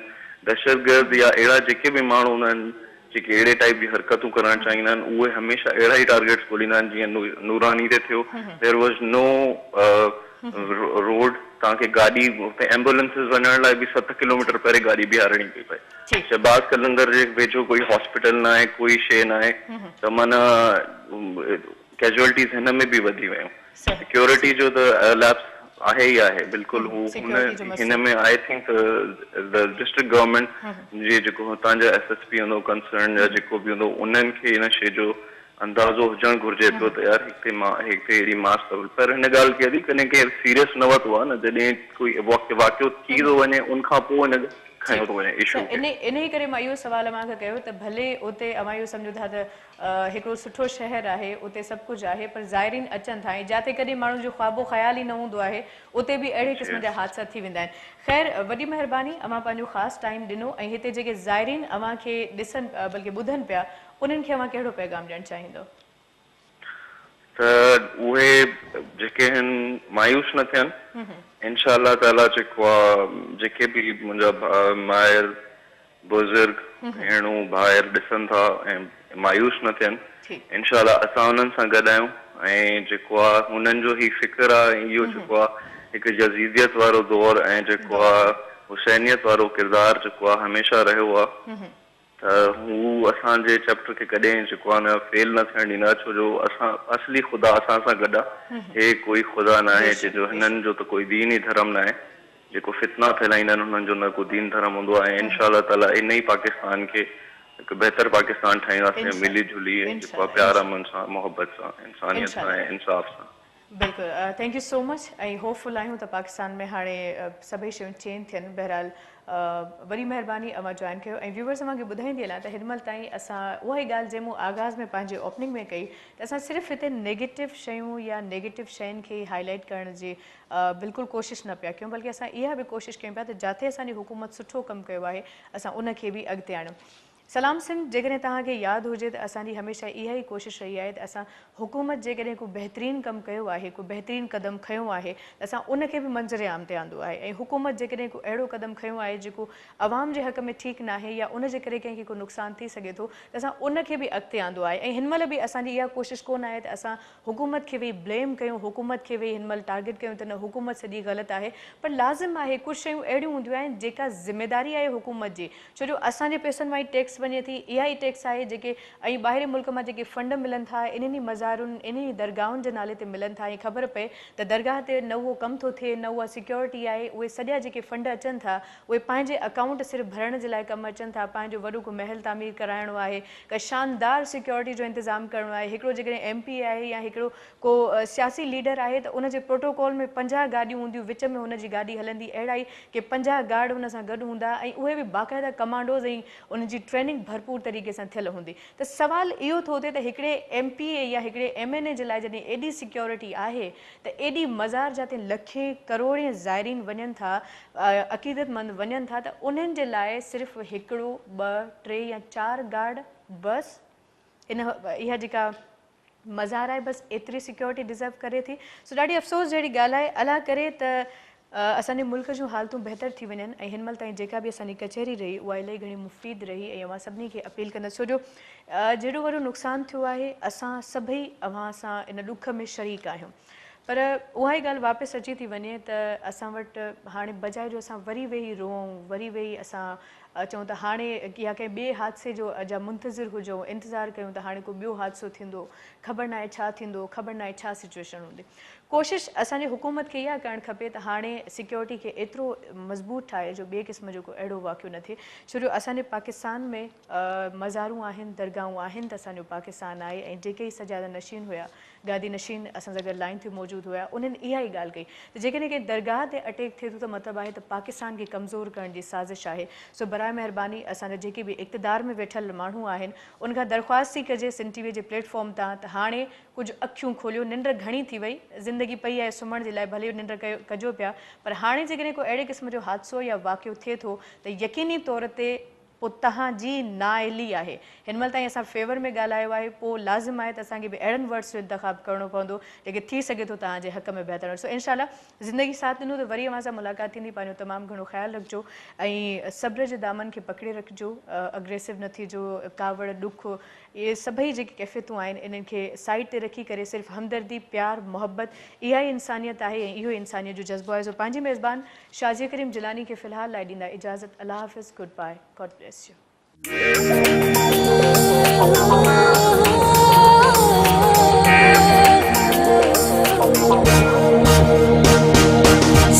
दहशतगर्द या अहिड़ा जेके बि माण्हू हूंदा आहिनि जेके अहिड़े टाइप जी हरकतूं करणु चाहींदा आहिनि उहे हमेशह अहिड़ा ई टारगेट्स ॻोल्हींदा आहिनि जीअं नूरानी ते थियो देयर वॉज नो रोड तव्हांखे गाॾी हुते एम्बुलेंसिस वञण लाइ बि 7 किलोमीटर परे गाॾी बीहारणी पई पए शहबाज़ कलंदर जे वेझो कोई हॉस्पिटल न आहे कोई शइ न आहे त माना कैजुअलिटीज़ हिन में बि वधी वियूं सिक्योरिटी जो त लैब्स आहे ई आहे बिल्कुलु हू हिन में I think the district government जी जेको हुतां जा SSP हूंदो कंसर्न या जेको बि हूंदो उन्हनि खे हिन शइ जो अंदाज़ो हुजणु घुरिजे पियो त यार हिते अहिड़ी मास पर हिन ॻाल्हि खे कॾहिं केरु सीरियस न वरितो आहे न जॾहिं कोई वाक़ियो थी थो वञे उनखां पोइ हिन खयो थो वञे इशू इन ई करे मां इहो सुवाल अव्हां खां कयो त भले उते अव्हां इहो सम्झो था त हिकिड़ो सुठो शहर आहे, उते सभु कुझु आहे, पर ज़ाइरीन अचनि था ऐं जिते कॾहिं माण्हुनि जो ख्वाबो ख़्याल ई न हूंदो आहे उते बि अहिड़े क़िस्म जा हादसा थी वेंदा आहिनि। ख़ैर वॾी महिरबानी, अव्हां पंहिंजो ख़ासि टाइम ॾिनो ऐं हिते जेके ज़ाइरीन अव्हां खे ॾिसनि बल्कि ॿुधनि पिया उन्हनि खे अव्हां कहिड़ो पैगाम ॾियणु चाहींदो? त उहे जेके आहिनि मायूस न थियनि, इंशाअल्लाह ताला जेको आहे जेके बि मुंहिंजा माहिर बुज़ुर्ग भेणूं भाइर ॾिसनि था ऐं मायूस न थियनि, इंशाअल्लाह असां उन्हनि सां गॾु आहियूं ऐं जेको आहे हुननि जो ई फ़िक्र आहे, इहो जेको आहे हिकु जज़ीदियत वारो दौर ऐं जेको आहे हुसैनियत वारो किरदारु जेको आहे हमेशह रहियो आहे, त हू असांजे चैप्टर खे कॾहिं जेको आहे न फेल न थियण ॾींदा, छो जो असां असली ख़ुदा असां सां गॾु आहे। हे कोई ख़ुदा न आहे जो हिननि जो त कोई दीन ई धर्म न आहे, जेको फितना फैलाईंदा आहिनि हुननि जो न को दीन धर्म हूंदो आहे। इंशाअल्लाह ताला इन ई पाकिस्तान खे हिकु बहितर पाकिस्तान ठाहींदासीं मिली जुली ऐं जेको आहे प्यार अमन सां, मोहब्बत सां, इंसानियत सां ऐं इंसाफ़ सां। बिल्कुलु, थैंक यू सो मच ऐं होपफुल आहियूं त पाकिस्तान में हाणे सभई शयूं चेंज थियनि। बहरहाल वॾी महिरबानी अव्हां जॉइन कयो ऐं व्यूवर्स अव्हांखे ॿुधाईंदी हलां त हिनमहिल ताईं असां उहा ई ॻाल्हि जंहिं मूं आगाज़ में पंहिंजे ओपनिंग में कई त असां सिर्फ़ु हिते नेगेटिव शयूं या नेगेटिव शयुनि खे हाईलाइट करण जी बिल्कुलु कोशिशि न पिया कयूं, बल्कि असां इहा बि कोशिशि कयूं पिया त जिथे असांजी हुकूमत सुठो कमु कयो आहे असां उनखे बि अॻिते आणियूं। सलाम सिंध, जेकॾहिं तव्हांखे यादि हुजे त असांजी हमेशह इहा ई कोशिशि रही आहे त असां हुकूमत जेकॾहिं को बहितरीनु कमु कयो आहे, को बहितरीनु क़दम खयो आहे त असां उनखे बि मंज़र आम ते आंदो आहे ऐं हुकूमत जेकॾहिं को अहिड़ो क़दम खयो आहे जेको अवाम जे हक़ में ठीकु न आहे या उनजे करे कंहिंखे को नुक़सानु थी सघे थो त असां उनखे बि अॻिते आंदो आहे। ऐं हिनमहिल बि असांजी इहा कोशिशि कोन आहे त असां हुकूमत खे वेही ब्लेम कयूं, हुकूमत खे वेही हिनमहिल टारगेट कयूं त न हुकूमत सॼी ग़लति आहे, पर लाज़िम आहे कुझु शयूं अहिड़ियूं हूंदियूं आहिनि जेका ज़िमेदारी आहे हुकूमत जी, छो जो असांजे पैसनि मां ई टैक्स वञे थी, इहा ई टैक्स आहे जेके ऐं ॿाहिरि मुल्क मां जेके फंड मिलनि था इन्हनि मज़ारुनि इन्हनि दरगाहुनि जे नाले ते मिलनि था ऐं ख़बर पए त दरगाह ते न उहो कमु थो थिए, न उहा सिक्योरिटी आहे, उहे सॼा जेके फंड अचनि था उहे पंहिंजे अकाउंट सिर्फ़ु भरण जे लाइ कमु अचनि था, पंहिंजो वॾो को महल तामीर कराइणो आहे, का शानदार सिक्योरिटी जो इंतज़ाम करिणो आहे, हिकिड़ो जेकॾहिं MP आहे या हिकिड़ो को सियासी लीडर आहे त उनजे प्रोटोकॉल में 50 गाॾियूं हूंदियूं, विच में हुनजी गाॾी हलंदी, अहिड़ा ई की 50 गार्ड हुन सां गॾु हूंदा ऐं उहे बि बाक़ाइदा कमांडोज़ ऐं उनजी ट्रेनिंग भरपूर तरीक़े सां थियल हूंदी। त सवाल इहो थो थिए त हिकिड़े MPA या हिकिड़े MNA जे लाइ जॾहिं एॾी सिक्योरिटी आहे त एॾी मज़ार जाते लखे करोड़े ज़ाइरीन वञनि था, अक़ीदतमंद वञनि था, त उन्हनि जे लाइ सिर्फ़ु हिकिड़ो 2, 3 या 4 गार्ड बस इहा जेका मज़ार आहे बस एतिरी सिक्योरिटी डिज़र्व करे थी। सो ॾाढी अफ़सोस जहिड़ी ॻाल्हि आहे, अला करे त असांजे मुल्क जूं हालतूं बहितर थी वञनि ऐं हिनमहिल ताईं जेका बि असांजी कचहरी रही उहा इलाही घणी मुफ़ीद रही ऐं अवां सभिनी खे अपील कंदसि, छो जो जहिड़ो वॾो नुक़सानु थियो आहे असां सभई अवां सां इन ॾुख में शरीक आहियूं, पर उहा ई ॻाल्हि वापसि अची थी वञे त असां वटि हाणे बजाए जो असां वरी वेही रोऊं, वरी वेही असां चऊं त हाणे या कंहिं ॿिए हादसे जो जा मुंतज़िर हुजूं, इंतज़ारु कयूं त हाणे को ॿियो हादसो थींदो, ख़बर न आहे छा थींदो, ख़बर न आहे छा सिचुएशन हूंदी। कोशिशि असांजी हुकूमत खे इहा करणु खपे त हाणे सिक्योरिटी खे एतिरो मज़बूत ठाहे जो ॿिए क़िस्म जो को अहिड़ो वाक़ियो न थिए, छो जो असांजे पाकिस्तान में मज़ारूं आहिनि, दरगाहूं आहिनि त असांजो पाकिस्तान आहे ऐं जेके ई सजादा नशीन हुया, गादी नशीन असां सां गॾु लाइन ते मौजूदु हुया, उन्हनि इहा ई ॻाल्हि कई त जेकॾहिं कंहिं दरगाह ते अटैक थिए थो त मतिलबु आहे त पाकिस्तान खे कमज़ोर करण जी साज़िश आहे। सो बराए महिरबानी असांजा जेके बि इक़्तिदार में वेठल माण्हू आहिनि उनखां दरख़्वास्त थी कजे सिंध TV जे प्लेटफॉर्म तां त हाणे कुझु अखियूं खोलियो, निंड घणी थी वई, ज़िंदगी पई आहे सुम्हण जे लाइ, भले निंड कजो पिया, पर हाणे जेकॾहिं को अहिड़े क़िस्म जो हादसो या वाक़ियो थिए थो त यकीनी तौर ते पोइ तव्हांजी नाअहली आहे। हिनमहिल ताईं असां फेवर में ॻाल्हायो आहे, पोइ लाज़िम आहे त असांखे बि अहिड़नि वर्ड्स जो इंतख़ाब करिणो पवंदो जेके थी सघे थो तव्हांजे हक़ में बहितर। सो इंशाअल्लाह ज़िंदगी साथ ॾिनो त वरी अव्हां सां मुलाक़ात थींदी। पंहिंजो तमामु घणो ख़्यालु रखिजो ऐं सब्र जे दामन खे पकिड़े रखिजो, अग्रेसिव न थिजो, कावड़ ॾुख इहे सभई जेके कैफ़ियतूं आहिनि इन्हनि खे साइड ते रखी करे सिर्फ़ु हमदर्दी, प्यार, मोहब्बत इहा ई इंसानियत आहे ऐं इहो इंसानियत जो जज़्बो आहे। सो पंहिंजी मेज़बान शाज़िया करीम जिलानी खे फ़िलहाल लाइ ॾींदा इजाज़त। अल्लाह हाफ़िज़, good bye, God bless you.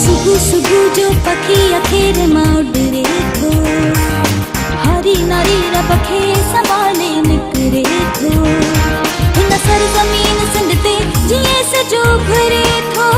सुबह सुबह जो पखी अखेर मां उड़े थो, हरी नारी रब खे संभाले निकिरे थो, हिन सरज़मीन सिंध ते जीअं सजो घिरे थो।